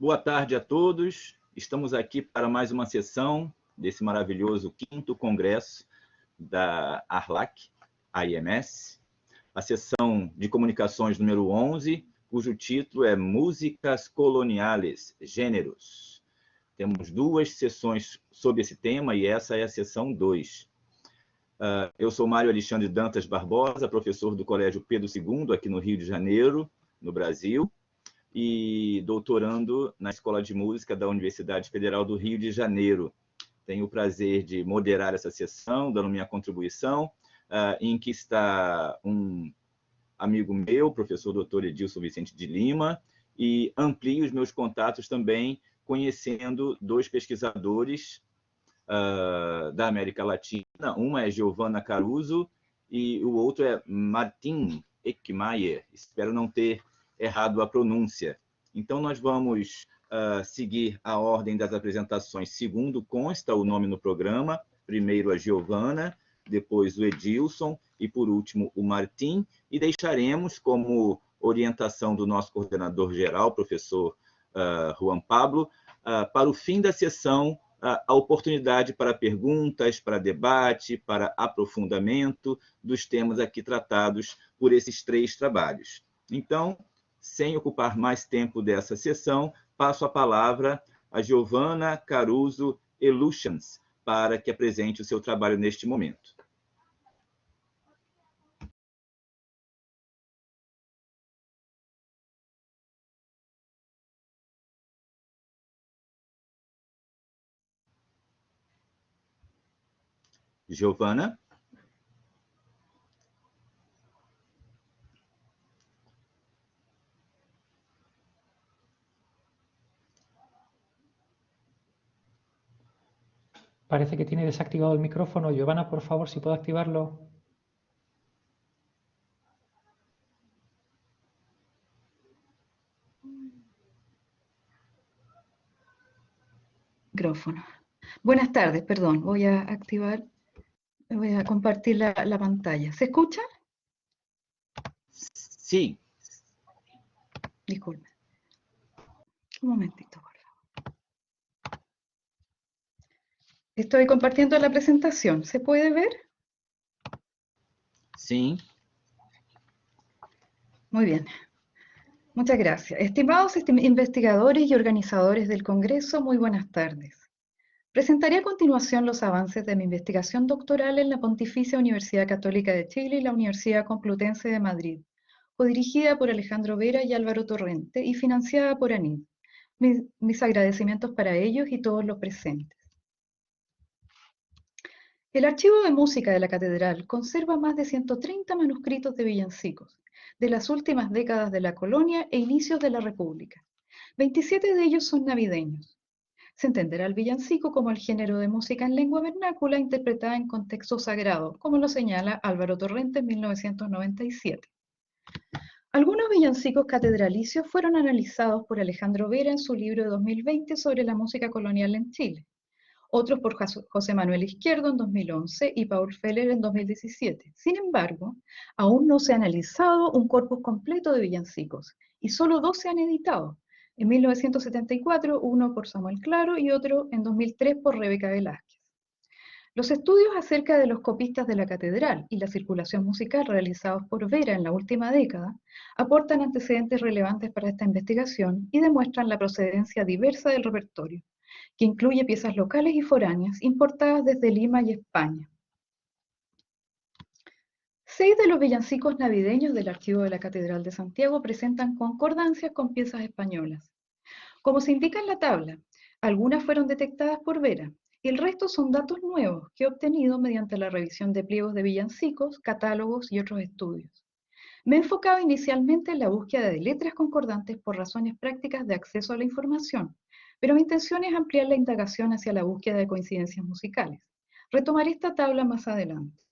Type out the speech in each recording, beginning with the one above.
Boa tarde a todos. Estamos aqui para mais uma sessão desse maravilhoso 5º Congresso da ARLAC, AIMS, a sessão de comunicações número 11, cujo título é Músicas Coloniales, Gêneros. Temos 2 sessões sobre esse tema e essa é a sessão 2. Eu sou Mário Alexandre Dantas Barbosa, professor do Colégio Pedro II, aqui no Rio de Janeiro, no Brasil, e doutorando na Escola de Música da Universidade Federal do Rio de Janeiro. Tenho o prazer de moderar essa sessão, dando minha contribuição, em que está um amigo meu, professor Dr. Edilson Vicente de Lima, e amplio os meus contatos também conhecendo 2 pesquisadores da América Latina. Uma é Giovana Caruso e o outro é Martin Eckmayer. Espero não ter errado a pronúncia. Então, nós vamos seguir a ordem das apresentações, segundo consta o nome no programa. Primeiro a Giovana, depois o Edilson e, por último, o Martim. E deixaremos, como orientação do nosso coordenador geral, professor Juan Pablo, para o fim da sessão, a oportunidade para perguntas, para debate, para aprofundamento dos temas aqui tratados por esses 3 trabalhos. Então, sem ocupar mais tempo dessa sessão, passo a palavra a Giovana Caruso Eluchans, para que apresente o seu trabalho neste momento. Giovana? Parece que tiene desactivado el micrófono. Giovana, por favor, si puede activarlo. Micrófono. Buenas tardes, perdón. Voy a activar, voy a compartir la pantalla. ¿Se escucha? Sí. Disculpe. Un momentito, por favor. Estoy compartiendo la presentación. ¿Se puede ver? Sí. Muy bien. Muchas gracias. Estimados investigadores y organizadores del Congreso, muy buenas tardes. Presentaré a continuación los avances de mi investigación doctoral en la Pontificia Universidad Católica de Chile y la Universidad Complutense de Madrid, codirigida por Alejandro Vera y Álvaro Torrente y financiada por ANID. Mis agradecimientos para ellos y todos los presentes. El Archivo de Música de la Catedral conserva más de 130 manuscritos de villancicos, de las últimas décadas de la colonia e inicios de la República. 27 de ellos son navideños. Se entenderá el villancico como el género de música en lengua vernácula interpretada en contexto sagrado, como lo señala Álvaro Torrente en 1997. Algunos villancicos catedralicios fueron analizados por Alejandro Vera en su libro de 2020 sobre la música colonial en Chile, otros por José Manuel Izquierdo en 2011 y Paul Feller en 2017. Sin embargo, aún no se ha analizado un corpus completo de villancicos, y solo 2 se han editado. En 1974, uno por Samuel Claro y otro en 2003 por Rebeca Velázquez. Los estudios acerca de los copistas de la catedral y la circulación musical realizados por Vera en la última década aportan antecedentes relevantes para esta investigación y demuestran la procedencia diversa del repertorio, que incluye piezas locales y foráneas importadas desde Lima y España. 6 de los villancicos navideños del Archivo de la Catedral de Santiago presentan concordancias con piezas españolas. Como se indica en la tabla, algunas fueron detectadas por Vera, y el resto son datos nuevos que he obtenido mediante la revisión de pliegos de villancicos, catálogos y otros estudios. Me he enfocado inicialmente en la búsqueda de letras concordantes por razones prácticas de acceso a la información, pero mi intención es ampliar la indagación hacia la búsqueda de coincidencias musicales. Retomaré esta tabla más adelante.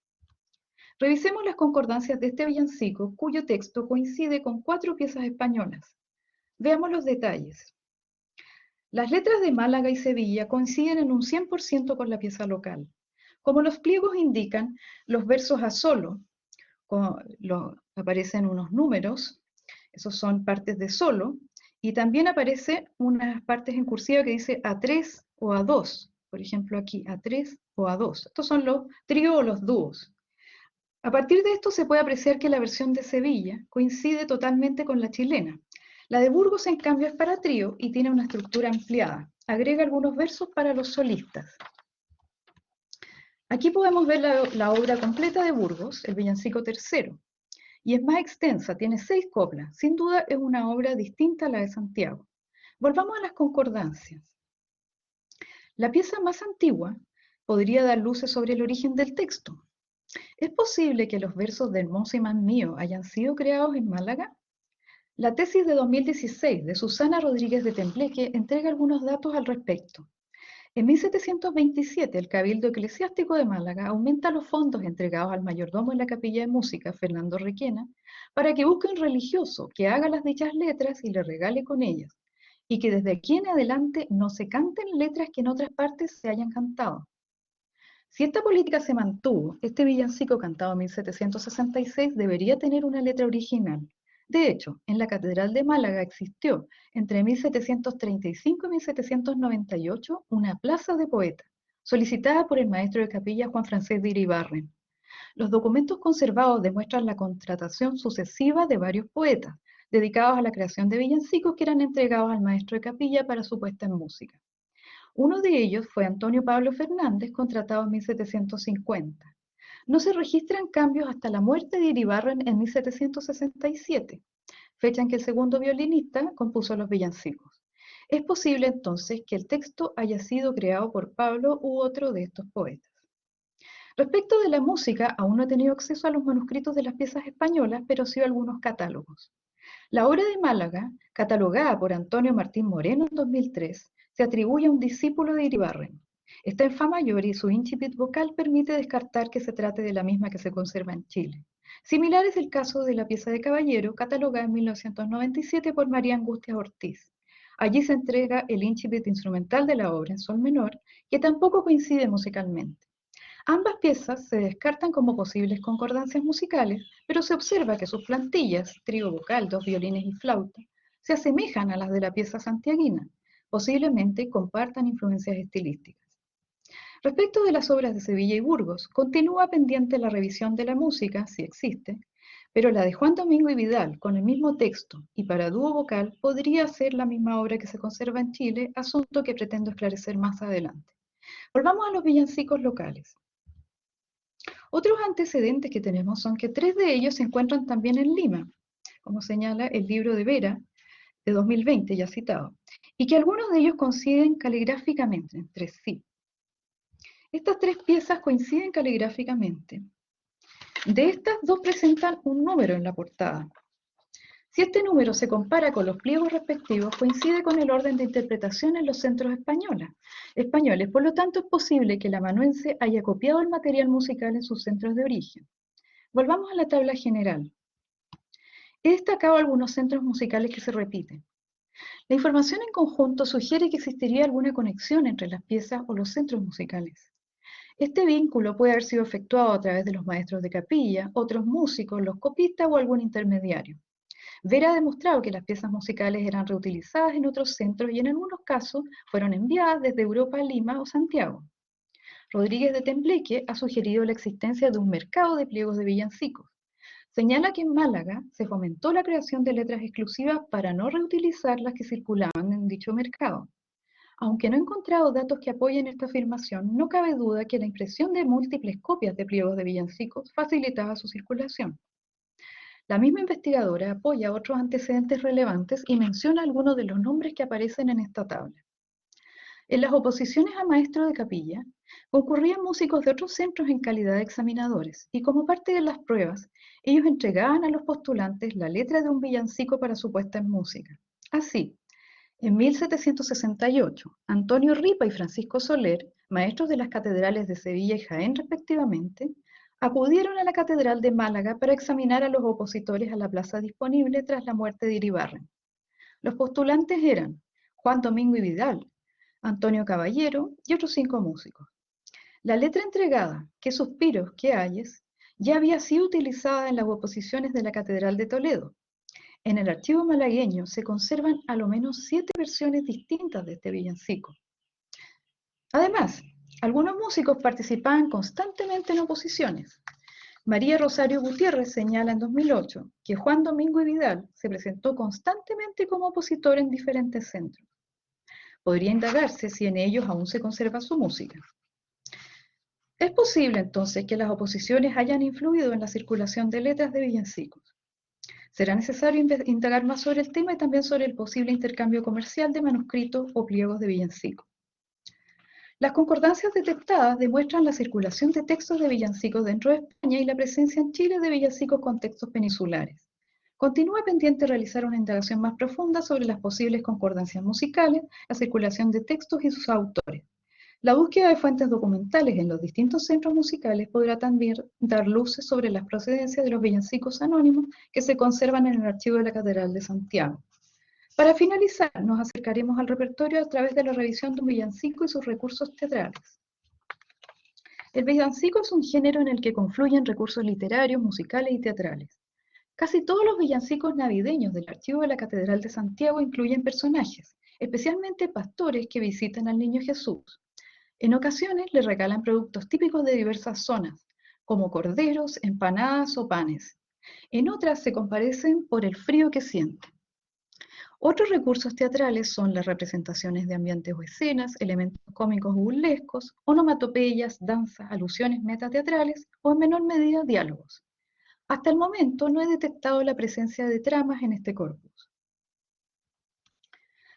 Revisemos las concordancias de este villancico, cuyo texto coincide con 4 piezas españolas. Veamos los detalles. Las letras de Málaga y Sevilla coinciden en un 100% con la pieza local. Como los pliegos indican, los versos a solo, aparecen unos números, esos son partes de solo, Y también aparece unas partes en cursiva que dice A3 o A2. Por ejemplo, aquí A3 o A2. Estos son los tríos o los dúos. A partir de esto se puede apreciar que la versión de Sevilla coincide totalmente con la chilena. La de Burgos, en cambio, es para trío y tiene una estructura ampliada. Agrega algunos versos para los solistas. Aquí podemos ver la obra completa de Burgos, el villancico tercero, y es más extensa, tiene 6 coplas. Sin duda es una obra distinta a la de Santiago. Volvamos a las concordancias. La pieza más antigua podría dar luces sobre el origen del texto. ¿Es posible que los versos de Hermoso Imán Mío hayan sido creados en Málaga? La tesis de 2016 de Susana Rodríguez de Tembleque entrega algunos datos al respecto. En 1727, el Cabildo Eclesiástico de Málaga aumenta los fondos entregados al mayordomo en la Capilla de Música, Fernando Requena, para que busque un religioso que haga las dichas letras y le regale con ellas, y que desde aquí en adelante no se canten letras que en otras partes se hayan cantado. Si esta política se mantuvo, este villancico cantado en 1766 debería tener una letra original. De hecho, en la Catedral de Málaga existió entre 1735 y 1798 una plaza de poeta, solicitada por el maestro de capilla Juan Francés de Iribarren. Los documentos conservados demuestran la contratación sucesiva de varios poetas, dedicados a la creación de villancicos que eran entregados al maestro de capilla para su puesta en música. Uno de ellos fue Antonio Pablo Fernández, contratado en 1750. No se registran cambios hasta la muerte de Iribarren en 1767, fecha en que el segundo violinista compuso los villancicos. Es posible entonces que el texto haya sido creado por Pablo u otro de estos poetas. Respecto de la música, aún no he tenido acceso a los manuscritos de las piezas españolas, pero sí a algunos catálogos. La obra de Málaga, catalogada por Antonio Martín Moreno en 2003, se atribuye a un discípulo de Iribarren. Está en fa mayor y su incipit vocal permite descartar que se trate de la misma que se conserva en Chile. Similar es el caso de la pieza de Caballero, catalogada en 1997 por María Angustias Ortiz. Allí se entrega el incipit instrumental de la obra en sol menor, que tampoco coincide musicalmente. Ambas piezas se descartan como posibles concordancias musicales, pero se observa que sus plantillas, trío vocal, 2 violines y flauta, se asemejan a las de la pieza santiaguina, posiblemente compartan influencias estilísticas. Respecto de las obras de Sevilla y Burgos, continúa pendiente la revisión de la música, si existe, pero la de Juan Domingo y Vidal, con el mismo texto y para dúo vocal, podría ser la misma obra que se conserva en Chile, asunto que pretendo esclarecer más adelante. Volvamos a los villancicos locales. Otros antecedentes que tenemos son que 3 de ellos se encuentran también en Lima, como señala el libro de Vera, de 2020, ya citado, y que algunos de ellos coinciden caligráficamente entre sí. Estas 3 piezas coinciden caligráficamente. De estas, 2 presentan un número en la portada. Si este número se compara con los pliegos respectivos, coincide con el orden de interpretación en los centros españoles. Por lo tanto, es posible que el amanuense haya copiado el material musical en sus centros de origen. Volvamos a la tabla general. He destacado algunos centros musicales que se repiten. La información en conjunto sugiere que existiría alguna conexión entre las piezas o los centros musicales. Este vínculo puede haber sido efectuado a través de los maestros de capilla, otros músicos, los copistas o algún intermediario. Vera ha demostrado que las piezas musicales eran reutilizadas en otros centros y en algunos casos fueron enviadas desde Europa a Lima o Santiago. Rodríguez de Tembleque ha sugerido la existencia de un mercado de pliegos de villancicos. Señala que en Málaga se fomentó la creación de letras exclusivas para no reutilizar las que circulaban en dicho mercado. Aunque no he encontrado datos que apoyen esta afirmación, no cabe duda que la impresión de múltiples copias de pliegos de villancicos facilitaba su circulación. La misma investigadora apoya otros antecedentes relevantes y menciona algunos de los nombres que aparecen en esta tabla. En las oposiciones a maestro de capilla, concurrían músicos de otros centros en calidad de examinadores, y como parte de las pruebas, ellos entregaban a los postulantes la letra de un villancico para su puesta en música. Así, en 1768, Antonio Ripa y Francisco Soler, maestros de las catedrales de Sevilla y Jaén respectivamente, acudieron a la Catedral de Málaga para examinar a los opositores a la plaza disponible tras la muerte de Iribarren. Los postulantes eran Juan Domingo y Vidal, Antonio Caballero y otros 5 músicos. La letra entregada, ¿Qué suspiros, qué ayes?, ya había sido utilizada en las oposiciones de la Catedral de Toledo. En el archivo malagueño se conservan a lo menos 7 versiones distintas de este villancico. Además, algunos músicos participaban constantemente en oposiciones. María Rosario Gutiérrez señala en 2008 que Juan Domingo y Vidal se presentó constantemente como opositor en diferentes centros. Podría indagarse si en ellos aún se conserva su música. Es posible entonces que las oposiciones hayan influido en la circulación de letras de villancicos. Será necesario indagar más sobre el tema y también sobre el posible intercambio comercial de manuscritos o pliegos de villancicos. Las concordancias detectadas demuestran la circulación de textos de villancicos dentro de España y la presencia en Chile de villancicos con textos peninsulares. Continúa pendiente realizar una indagación más profunda sobre las posibles concordancias musicales, la circulación de textos y sus autores. La búsqueda de fuentes documentales en los distintos centros musicales podrá también dar luces sobre las procedencias de los villancicos anónimos que se conservan en el archivo de la Catedral de Santiago. Para finalizar, nos acercaremos al repertorio a través de la revisión de un villancico y sus recursos teatrales. El villancico es un género en el que confluyen recursos literarios, musicales y teatrales. Casi todos los villancicos navideños del archivo de la Catedral de Santiago incluyen personajes, especialmente pastores que visitan al Niño Jesús. En ocasiones le regalan productos típicos de diversas zonas, como corderos, empanadas o panes. En otras se compadecen por el frío que sienten. Otros recursos teatrales son las representaciones de ambientes o escenas, elementos cómicos o burlescos, onomatopeyas, danzas, alusiones metateatrales o en menor medida diálogos. Hasta el momento no he detectado la presencia de tramas en este corpus.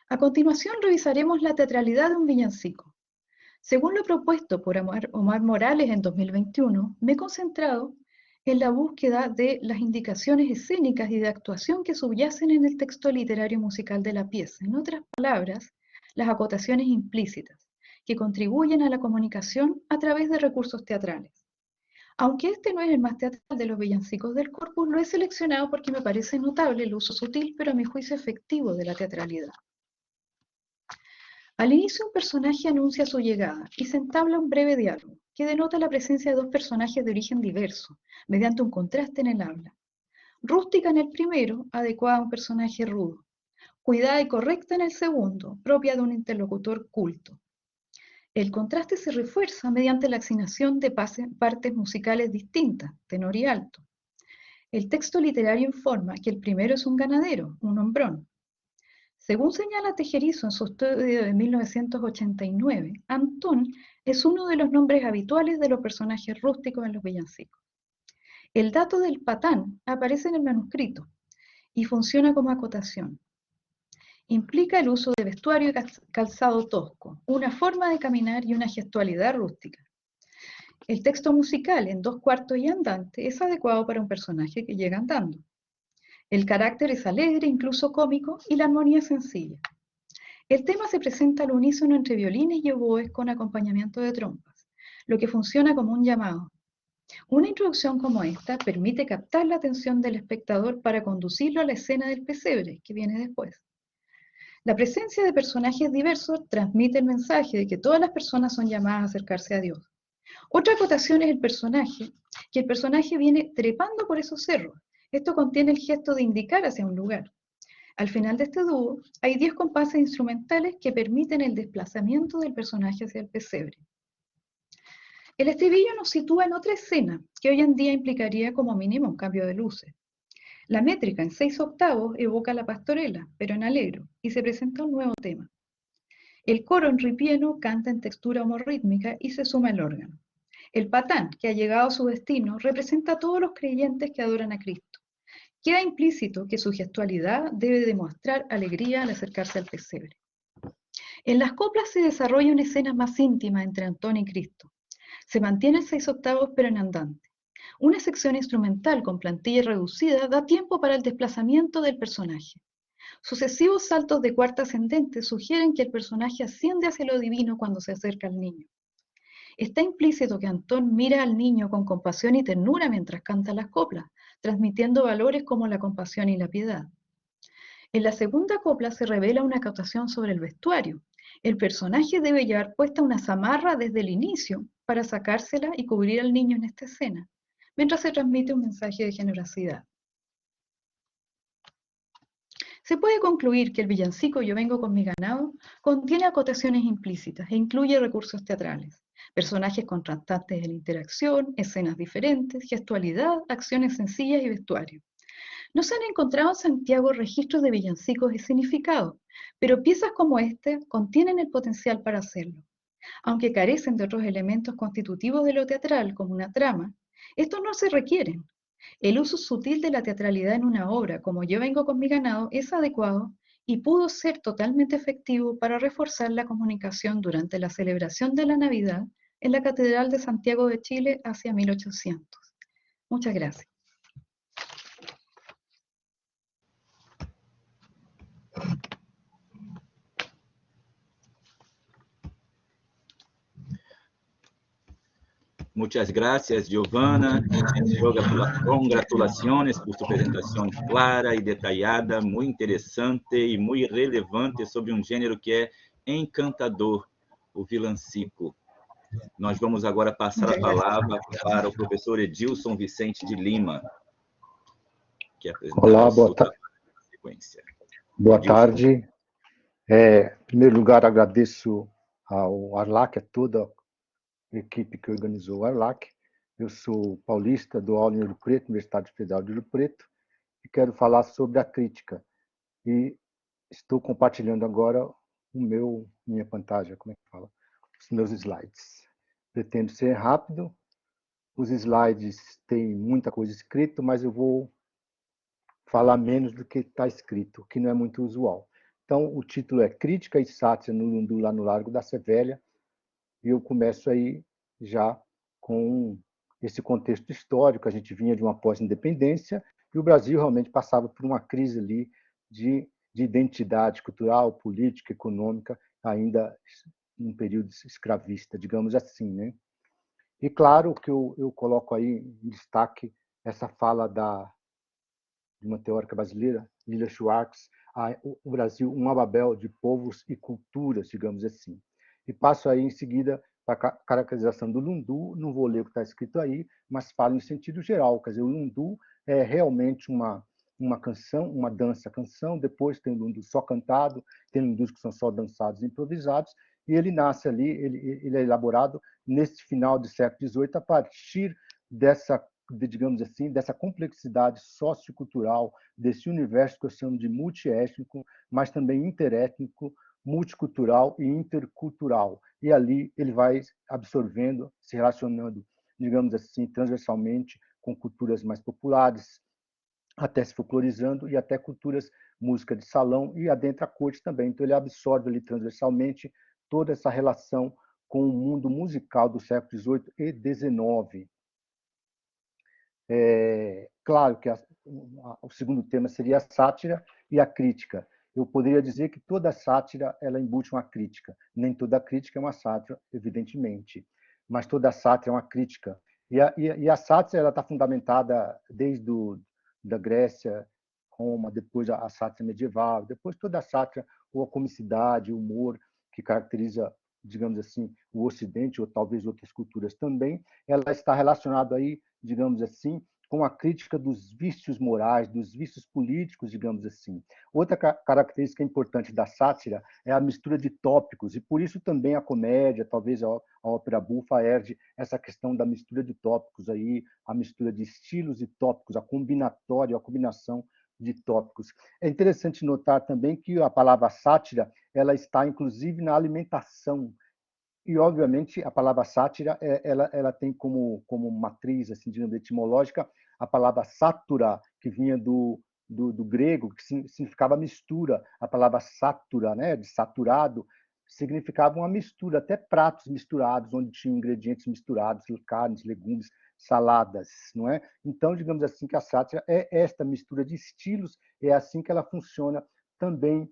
A continuación revisaremos la teatralidad de un villancico. Según lo propuesto por Omar Morales en 2021, me he concentrado en la búsqueda de las indicaciones escénicas y de actuación que subyacen en el texto literario musical de la pieza. En otras palabras, las acotaciones implícitas, que contribuyen a la comunicación a través de recursos teatrales. Aunque este no es el más teatral de los villancicos del corpus, lo he seleccionado porque me parece notable el uso sutil, pero a mi juicio efectivo, de la teatralidad. Al inicio un personaje anuncia su llegada y se entabla un breve diálogo que denota la presencia de dos personajes de origen diverso, mediante un contraste en el habla. Rústica en el primero, adecuada a un personaje rudo. Cuidada y correcta en el segundo, propia de un interlocutor culto. El contraste se refuerza mediante la asignación de partes musicales distintas, tenor y alto. El texto literario informa que el primero es un ganadero, un hombrón. Según señala Tejerizo en su estudio de 1989, Antón es uno de los nombres habituales de los personajes rústicos en los villancicos. El dato del patán aparece en el manuscrito y funciona como acotación. Implica el uso de vestuario y calzado tosco, una forma de caminar y una gestualidad rústica. El texto musical en 2/4 y andante es adecuado para un personaje que llega andando. El carácter es alegre, incluso cómico, y la armonía es sencilla. El tema se presenta al unísono entre violines y oboes con acompañamiento de trompas, lo que funciona como un llamado. Una introducción como esta permite captar la atención del espectador para conducirlo a la escena del pesebre, que viene después. La presencia de personajes diversos transmite el mensaje de que todas las personas son llamadas a acercarse a Dios. Otra acotación es que el personaje viene trepando por esos cerros. Esto contiene el gesto de indicar hacia un lugar. Al final de este dúo, hay 10 compases instrumentales que permiten el desplazamiento del personaje hacia el pesebre. El estribillo nos sitúa en otra escena, que hoy en día implicaría como mínimo un cambio de luces. La métrica en 6/8 evoca la pastorela, pero en alegro, y se presenta un nuevo tema. El coro en ripieno canta en textura homorrítmica y se suma el órgano. El patán, que ha llegado a su destino, representa a todos los creyentes que adoran a Cristo. Queda implícito que su gestualidad debe demostrar alegría al acercarse al pesebre. En las coplas se desarrolla una escena más íntima entre Antón y Cristo. Se mantiene el 6/8 pero en andante. Una sección instrumental con plantilla reducida da tiempo para el desplazamiento del personaje. Sucesivos saltos de cuarta ascendente sugieren que el personaje asciende hacia lo divino cuando se acerca al niño. Está implícito que Antón mira al niño con compasión y ternura mientras canta las coplas, transmitiendo valores como la compasión y la piedad. En la segunda copla se revela una acotación sobre el vestuario. El personaje debe llevar puesta una zamarra desde el inicio para sacársela y cubrir al niño en esta escena, mientras se transmite un mensaje de generosidad. Se puede concluir que el villancico Yo vengo con mi ganado contiene acotaciones implícitas e incluye recursos teatrales, personajes contrastantes en interacción, escenas diferentes, gestualidad, acciones sencillas y vestuario. No se han encontrado en Santiago registros de villancicos de significado, pero piezas como este contienen el potencial para hacerlo. Aunque carecen de otros elementos constitutivos de lo teatral, como una trama, estos no se requieren. El uso sutil de la teatralidad en una obra, como Yo vengo con mi ganado, es adecuado y pudo ser totalmente efectivo para reforzar la comunicación durante la celebración de la Navidad en la Catedral de Santiago de Chile hacia 1800. Muchas gracias. Muchas gracias, Giovanna. Congratulaciones por su presentación clara y detallada, muy interesante y muy relevante sobre um gênero que é encantador, o villancico. Nós vamos agora passar a palavra para o professor Edilson Vicente de Lima, que apresentará Olá, o seu trabalho na sequência. Boa Edilson. tarde. Em primeiro lugar, agradeço ao Arlac, a toda a equipe que organizou o Arlac. Eu sou paulista, dou aula em Ouro Preto, Universidade Federal de Ouro Preto, e quero falar sobre a crítica. E estou compartilhando agora minha pantagem, como é que fala? Os meus slides. Pretendo ser rápido. Os slides têm muita coisa escrita, mas eu vou falar menos do que está escrito, o que não é muito usual. Então, o título é Crítica e Sátira no Lundu, lá no Largo da Sevélia, e eu começo aí já com esse contexto histórico. A gente vinha de uma pós-independência e o Brasil realmente passava por uma crise ali de identidade cultural, política, econômica, ainda num período escravista, digamos assim, né? E claro que eu coloco aí em destaque essa fala de uma teórica brasileira, Lilia Schwartz, o Brasil, um Babel de povos e culturas, digamos assim. E passo aí em seguida para a caracterização do Lundu. Não vou ler o que está escrito aí, mas falo em sentido geral. Quer dizer, o Lundu é realmente uma canção, uma dança-canção. Depois tem o Lundu só cantado, tem Lundus que são só dançados e improvisados, e ele nasce ali, ele é elaborado nesse final do século XVIII a partir dessa, digamos assim, dessa complexidade sociocultural, desse universo que eu chamo de multiétnico, mas também interétnico, multicultural e intercultural. E ali ele vai absorvendo, se relacionando, digamos assim, transversalmente com culturas mais populares, até se folclorizando, e até culturas, música de salão, e adentra a corte também. Então ele absorve ali transversalmente toda essa relação com o mundo musical do século XVIII e XIX. Claro que o segundo tema seria a sátira e a crítica. Eu poderia dizer que toda sátira ela embute uma crítica. Nem toda crítica é uma sátira, evidentemente, mas toda sátira é uma crítica. E a sátira está fundamentada desde da Grécia, Roma, depois a sátira medieval, depois toda a sátira, ou a comicidade, o humor, que caracteriza, digamos assim, o Ocidente, ou talvez outras culturas também, ela está relacionada aí, digamos assim, com a crítica dos vícios morais, dos vícios políticos, digamos assim. Outra característica importante da sátira é a mistura de tópicos, e por isso também a comédia, talvez a ópera bufa, herde essa questão da mistura de tópicos, aí, a mistura de estilos e tópicos, a combinação de tópicos. É interessante notar também que a palavra sátira ela está, inclusive, na alimentação. E, obviamente, a palavra sátira ela tem como matriz, assim, digamos, etimológica, a palavra sátura, que vinha do grego, que significava mistura. A palavra sátura, né, de saturado, significava uma mistura, até pratos misturados, onde tinham ingredientes misturados, carnes, legumes, saladas, não é? Então, digamos assim, que a sátira é esta mistura de estilos, é assim que ela funciona também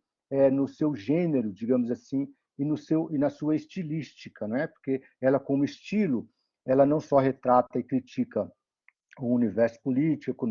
no seu gênero, digamos assim, e na sua estilística, não é? Porque ela, como estilo, ela não só retrata e critica o universo político,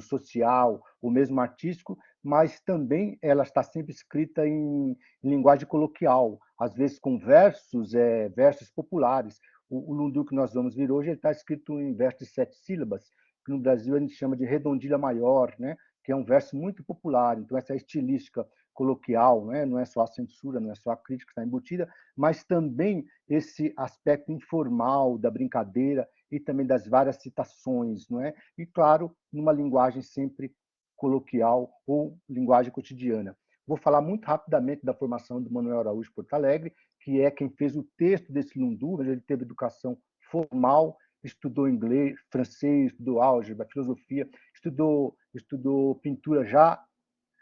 social, ou mesmo artístico, mas também ela está sempre escrita em linguagem coloquial, às vezes com versos populares. O Lundu que nós vamos ver hoje está escrito em versos de 7 sílabas, que no Brasil a gente chama de redondilha maior, né? que é um verso muito popular. Então, essa estilística coloquial, né? Não é só a censura, não é só a crítica que está embutida, mas também esse aspecto informal da brincadeira e também das várias citações, não é? E, claro, numa linguagem sempre coloquial ou linguagem cotidiana. Vou falar muito rapidamente da formação do Manuel Araújo Porto Alegre, que é quem fez o texto desse Lundu, onde ele teve educação formal, estudou inglês, francês, estudou álgebra, filosofia, estudou pintura já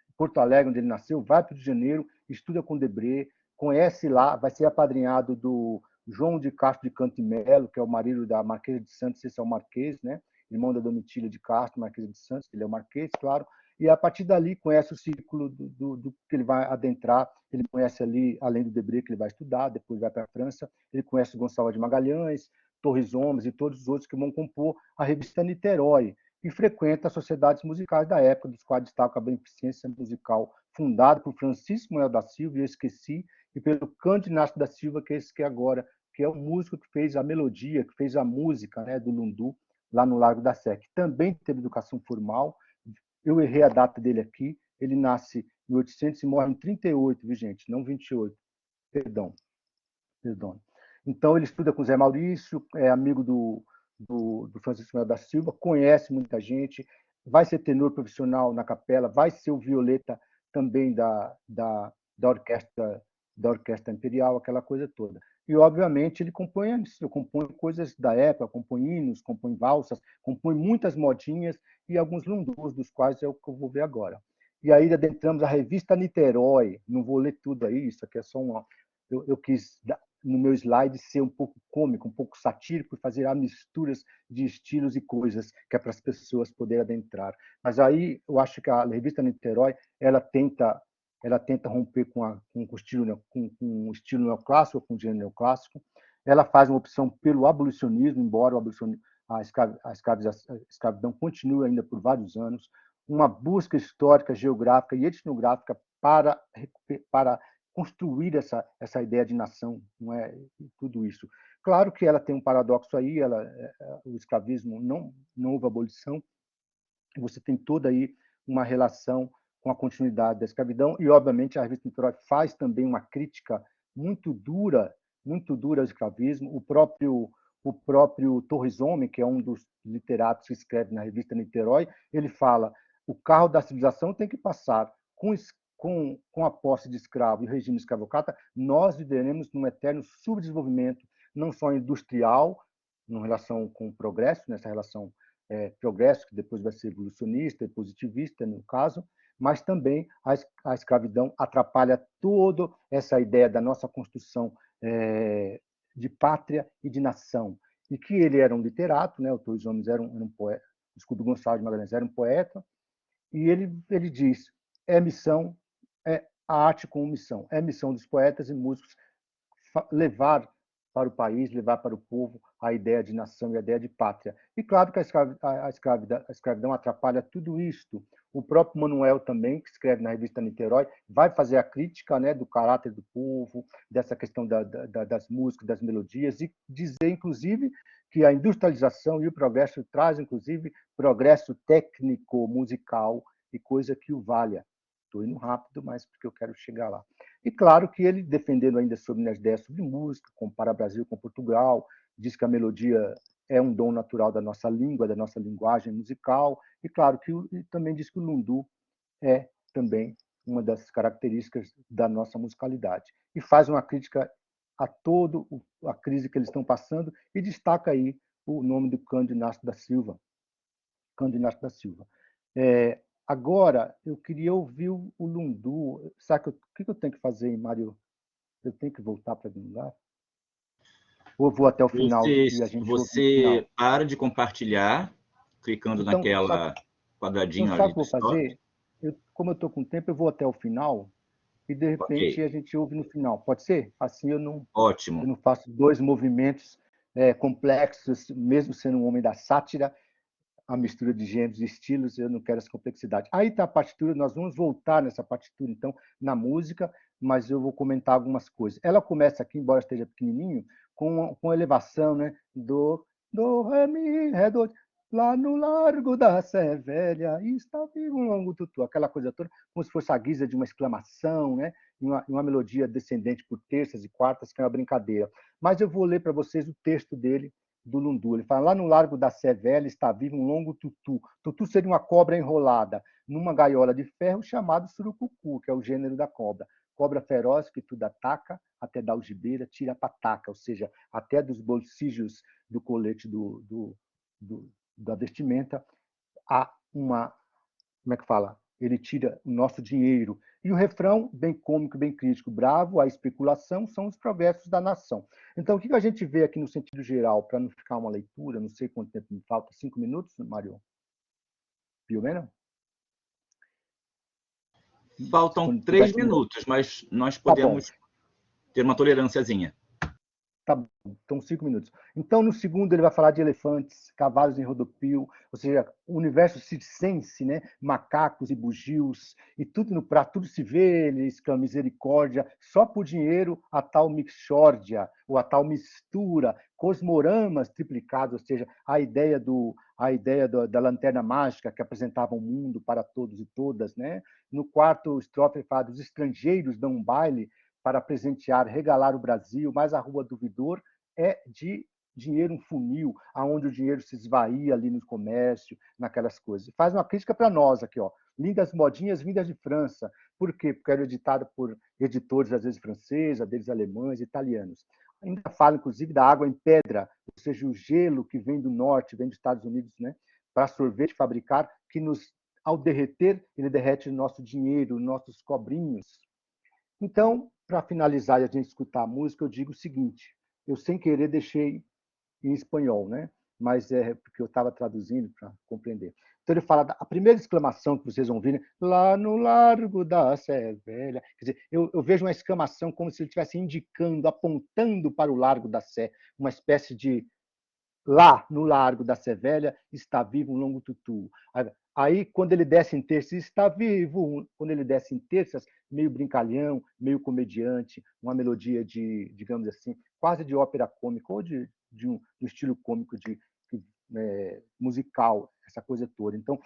em Porto Alegre, onde ele nasceu, vai para o Rio de Janeiro, estuda com Debré, conhece lá, vai ser apadrinhado do João de Castro de Canto e Melo, que é o marido da Marquesa de Santos, esse é o Marquês, né? Irmão da Domitília de Castro, Marquesa de Santos, ele é o Marquês, claro, e a partir dali conhece o círculo do que ele vai adentrar, ele conhece ali, além do Debré, que ele vai estudar, depois vai para a França, ele conhece Gonçalves de Magalhães, Torres Homens e todos os outros que vão compor a revista Niterói, e frequenta as sociedades musicais da época, dos quais destaca a Beneficência Musical, fundada por Francisco Manuel da Silva, e eu esqueci, e pelo Cândido Inácio da Silva, que é esse que é agora, que é o músico que fez a melodia, que fez a música, né, do Lundu, lá no Largo da Sé, que também teve educação formal. Eu errei a data dele aqui, ele nasce em 800 e morre em 38, viu, gente? Não 28, perdão. Então, ele estuda com o Zé Maurício, é amigo do Francisco Manuel da Silva, conhece muita gente, vai ser tenor profissional na capela, vai ser o violeta também da orquestra imperial, aquela coisa toda. E, obviamente, ele compõe coisas da época, compõe hinos, compõe valsas, compõe muitas modinhas e alguns lundus, dos quais é o que eu vou ver agora. E aí adentramos a revista Niterói, não vou ler tudo aí, isso aqui é só uma... Eu quis, no meu slide, ser um pouco cômico, um pouco satírico, e fazer misturas de estilos e coisas, que é para as pessoas poderem adentrar. Mas aí eu acho que a revista Niterói, ela tenta romper com o estilo neoclássico, com o gênero neoclássico. Ela faz uma opção pelo abolicionismo, embora a escravidão continue ainda por vários anos, uma busca histórica, geográfica e etnográfica para construir essa ideia de nação, não é? Tudo isso. Claro que ela tem um paradoxo aí, o escravismo não houve abolição, você tem toda aí uma relação com a continuidade da escravidão e, obviamente, a revista Niterói faz também uma crítica muito dura ao escravismo. O próprio Torres Homem, que é um dos literatos que escreve na revista Niterói, ele fala: o carro da civilização tem que passar com a posse de escravo e o regime escravocrata, nós viveremos num eterno subdesenvolvimento, não só industrial, em relação com o progresso, nessa relação progresso, que depois vai ser evolucionista e positivista, no caso, mas também a escravidão atrapalha toda essa ideia da nossa construção de pátria e de nação. E que ele era um literato, né? O Torres Homens era um poeta, desculpe, Gonçalves de Magalhães era um poeta, e ele diz: é missão, é a arte como missão, é missão dos poetas e músicos levar para o país, levar para o povo a ideia de nação e a ideia de pátria. E claro que a escravidão atrapalha tudo isto. O próprio Manuel também, que escreve na revista Niterói, vai fazer a crítica, né, do caráter do povo, dessa questão das músicas, das melodias, e dizer, inclusive, que a industrialização e o progresso traz, inclusive, progresso técnico, musical, e coisa que o valha. Estou indo rápido, mas porque eu quero chegar lá. E claro que ele, defendendo ainda sobre as ideias sobre música, compara o Brasil com Portugal, diz que a melodia é um dom natural da nossa língua, da nossa linguagem musical, e claro que também diz que o lundu é também uma das características da nossa musicalidade. E faz uma crítica a toda a crise que eles estão passando e destaca aí o nome do Cândido Inácio da Silva. Cândido Inácio da Silva. Agora, eu queria ouvir o lundu. Sabe o que eu tenho que fazer, Mário? Eu tenho que voltar para algum lugar? Ou eu vou até o final e a gente ouve no final? Você para de compartilhar, clicando Então, naquela quadradinho sabe o ali que do eu vou stop. fazer? Como eu estou com tempo, eu vou até o final e, de repente, Ok, a gente ouve no final. Pode ser? Assim eu não ótimo. faço dois movimentos complexos, mesmo sendo um homem da sátira, a mistura de gêneros e estilos, eu não quero essa complexidade. Aí está a partitura, nós vamos voltar nessa partitura, então, na música, mas eu vou comentar algumas coisas. Ela começa aqui, embora esteja pequenininho, com elevação, né? Do, ré, mi, ré, do, lá no Largo da Sé Velha, está vivo um longo tutu. Aquela coisa toda, como se fosse a guisa de uma exclamação, né? E uma melodia descendente por terças e quartas, que é uma brincadeira. Mas eu vou ler para vocês o texto dele, do Lundu. Ele fala, lá no Largo da Sé Velha está vivo um longo tutu. Tutu seria uma cobra enrolada numa gaiola de ferro chamado surucucu, que é o gênero da cobra. Cobra feroz que tudo ataca, até da algibeira tira a pataca, ou seja, até dos bolsijos do colete da vestimenta, há uma, como é que fala? Ele tira o nosso dinheiro. E o refrão, bem cômico, bem crítico, bravo, a especulação, são os progressos da nação. Então, o que a gente vê aqui no sentido geral, para não ficar uma leitura, não sei quanto tempo me falta, 5 minutos, Mário? Viu mesmo? Faltam 3 minutos, mas nós podemos ter uma tolerânciazinha. Tá bom, então 5 minutos. Então, no segundo, ele vai falar de elefantes, cavalos em rodopio, ou seja, o universo circense, né? Macacos e bugios, e tudo no prato, tudo se vê, ele exclama misericórdia, só por dinheiro a tal mixórdia, ou a tal mistura, cosmoramas triplicados, ou seja, a ideia da lanterna mágica que apresentava o mundo para todos e todas, né? No quarto estrofe, ele fala dos estrangeiros dão um baile para presentear, regalar o Brasil, mas a Rua do Vidor é de dinheiro, um funil, aonde o dinheiro se esvaía ali no comércio, naquelas coisas. Faz uma crítica para nós aqui, ó. Lindas modinhas vindas de França. Por quê? Porque era editado por editores, às vezes franceses, às vezes alemães, italianos. Ainda fala, inclusive, da água em pedra, ou seja, o gelo que vem do norte, vem dos Estados Unidos, né, para sorvete fabricar, que ao derreter, ele derrete o nosso dinheiro, nossos cobrinhos. Então, para finalizar e a gente escutar a música, eu digo o seguinte: eu sem querer deixei em espanhol, né? Mas é porque eu estava traduzindo para compreender. Então ele fala, a primeira exclamação que vocês vão ouvir, né? Lá no Largo da Sé Velha. Quer dizer, eu vejo uma exclamação como se ele estivesse indicando, apontando para o Largo da Sé, uma espécie de lá no Largo da Sé Velha está vivo um longo tutu. Aí, quando ele desce em terças, está vivo. Quando ele desce em terças, meio brincalhão, meio comediante, uma melodia de, digamos assim, quase de ópera cômica, ou de um estilo cômico musical, essa coisa toda. Então,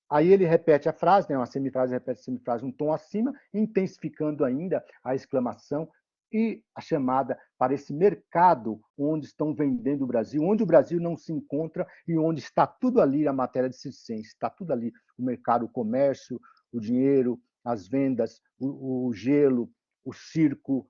aí ele repete a frase, né, uma semifrase, repete a semifrase um tom acima, intensificando ainda a exclamação e a chamada para esse mercado onde estão vendendo o Brasil, onde o Brasil não se encontra e onde está tudo ali a matéria de circense, está tudo ali, o mercado, o comércio, o dinheiro, as vendas, o gelo, o circo,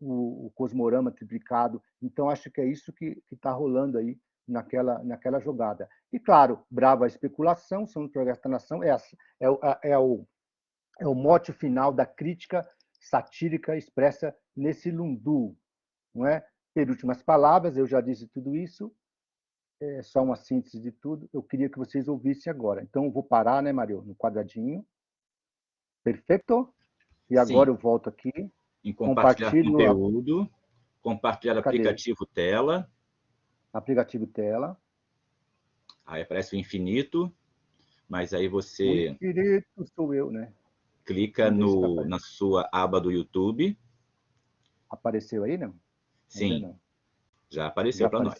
o cosmorama triplicado. Então, acho que é isso que está rolando aí naquela jogada. E, claro, brava a especulação, são os progressos da nação, é o mote final da crítica satírica expressa nesse lundu, não é? Penúltimas palavras, eu já disse tudo isso, é só uma síntese de tudo, eu queria que vocês ouvissem agora. Então, eu vou parar, né, Mario, no quadradinho. Perfeito? E agora Sim. eu volto aqui. Em compartilhar conteúdo, compartilhar aplicativo tela. Aplicativo tela. Aí aparece o infinito, mas aí você... O infinito sou eu, né? Clica na sua aba do YouTube. Apareceu aí, não? Sim, ainda não. Já apareceu para nós.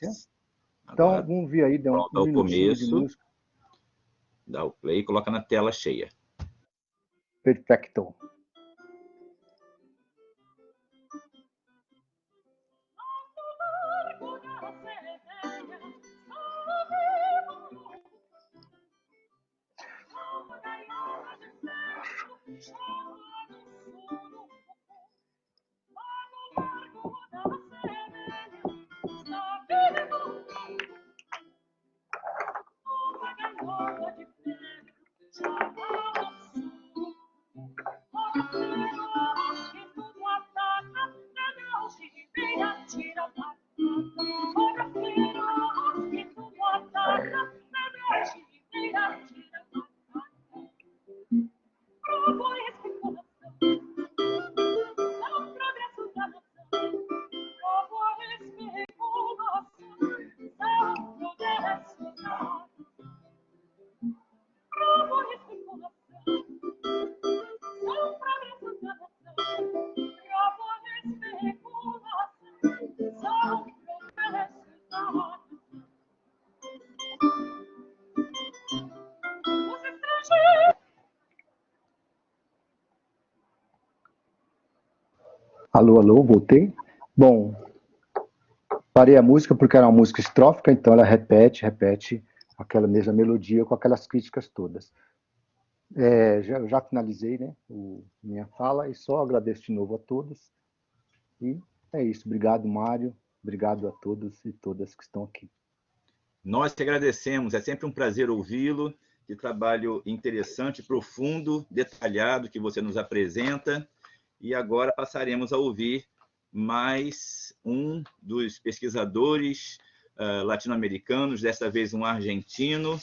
Então, Agora, vamos ver aí, dá um minutinho de música. Dá o play e coloca na tela cheia. Perfeito. Alô, alô, voltei. Bom, parei a música porque era uma música estrófica, então ela repete aquela mesma melodia com aquelas críticas todas. Já finalizei, né, minha fala e só agradeço de novo a todos. E é isso. Obrigado, Mário. Obrigado a todos e todas que estão aqui. Nós te agradecemos, é sempre um prazer ouvi-lo, que trabalho interessante, profundo, detalhado que você nos apresenta. E agora passaremos a ouvir mais um dos pesquisadores latino-americanos, desta vez um argentino.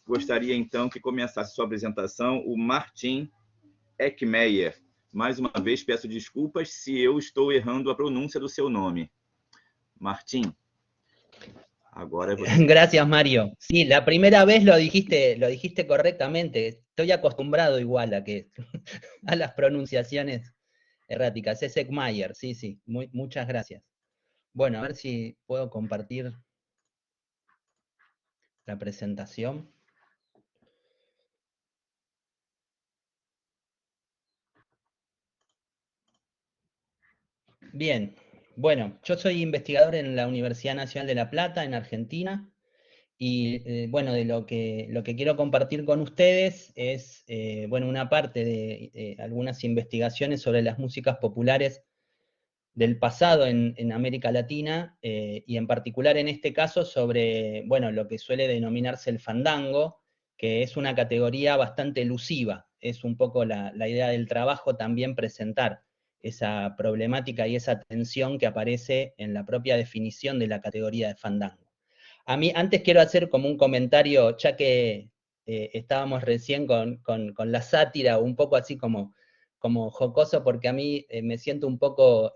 Gostaria, então, que começasse sua apresentação o Martin Eckmeyer. Mais uma vez, peço desculpas se eu estou errando a pronúncia do seu nome. Martín, ahora es você. Gracias, Mario. Sí, la primera vez lo dijiste correctamente. Estoy acostumbrado igual a las pronunciaciones erráticas. Es Eckmeyer, sí, sí. Muchas gracias. Bueno, a ver si puedo compartir la presentación. Bien, bueno, yo soy investigador en la Universidad Nacional de La Plata, en Argentina, y bueno, de lo que quiero compartir con ustedes es, bueno, una parte de algunas investigaciones sobre las músicas populares del pasado en América Latina, y en particular en este caso sobre, bueno, lo que suele denominarse el fandango, que es una categoría bastante elusiva. Es un poco la idea del trabajo también presentar esa problemática y esa tensión que aparece en la propia definición de la categoría de fandango. A mí, antes quiero hacer como un comentario, ya que estábamos recién con la sátira, un poco así como jocoso, porque a mí me siento un poco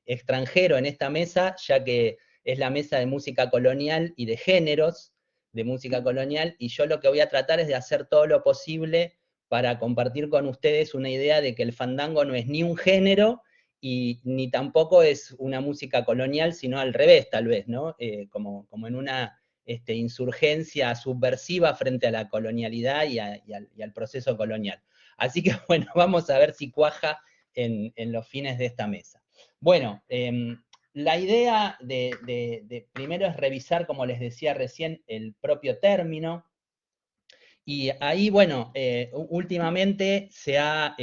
extranjero en esta mesa, ya que es la mesa de música colonial y de géneros de música colonial, y yo lo que voy a tratar es de hacer todo lo posible para compartir con ustedes una idea de que el fandango no es ni un género, y ni tampoco es una música colonial, sino al revés, tal vez, ¿no? Como en una insurgencia subversiva frente a la colonialidad y al proceso colonial. Así que, bueno, vamos a ver si cuaja en los fines de esta mesa. Bueno, la idea de primero es revisar, como les decía recién, el propio término. Y ahí, bueno, últimamente se ha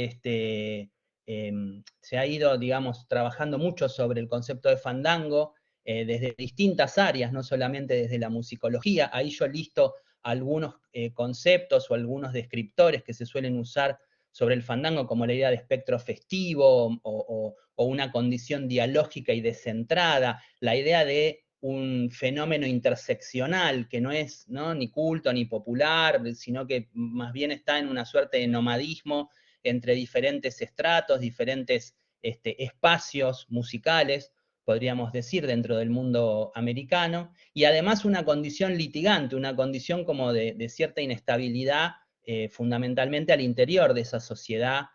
ido, digamos, trabajando mucho sobre el concepto de fandango desde distintas áreas, no solamente desde la musicología. Ahí yo listo algunos conceptos o algunos descriptores que se suelen usar sobre el fandango, como la idea de espectro festivo o una condición dialógica y descentrada, la idea de un fenómeno interseccional que no es, ¿no?, ni culto ni popular, sino que más bien está en una suerte de nomadismo entre diferentes estratos, diferentes espacios musicales, podríamos decir, dentro del mundo americano, y además una condición litigante, una condición como de cierta inestabilidad, fundamentalmente al interior de esa sociedad,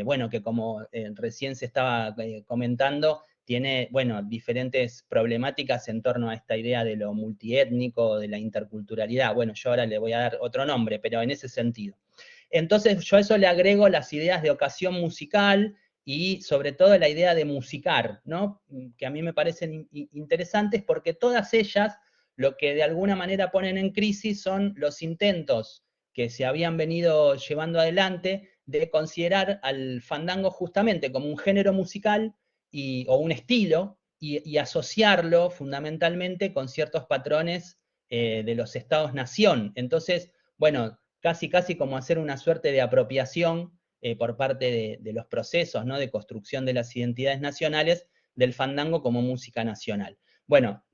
bueno, que como recién se estaba comentando, tiene, bueno, diferentes problemáticas en torno a esta idea de lo multiétnico, de la interculturalidad. Bueno, yo ahora le voy a dar otro nombre, pero en ese sentido. Entonces yo a eso le agrego las ideas de ocasión musical y sobre todo la idea de musicar, ¿no?, que a mí me parecen interesantes porque todas ellas lo que de alguna manera ponen en crisis son los intentos que se habían venido llevando adelante de considerar al fandango justamente como un género musical o un estilo, y asociarlo fundamentalmente con ciertos patrones de los estados-nación. Entonces, bueno, casi como hacer una suerte de apropiación por parte de los procesos, ¿no?, de construcción de las identidades nacionales del fandango como música nacional. Bueno,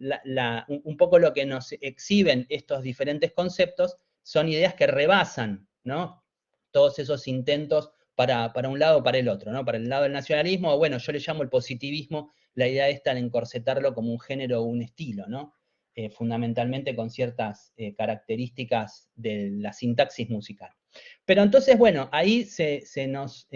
un poco lo que nos exhiben estos diferentes conceptos son ideas que rebasan, ¿no?, todos esos intentos para un lado o para el otro, ¿no? Para el lado del nacionalismo, o bueno, yo le llamo el positivismo, la idea esta de encorsetarlo como un género o un estilo, ¿no? Fundamentalmente con ciertas características de la sintaxis musical. Pero entonces, bueno, ahí se nos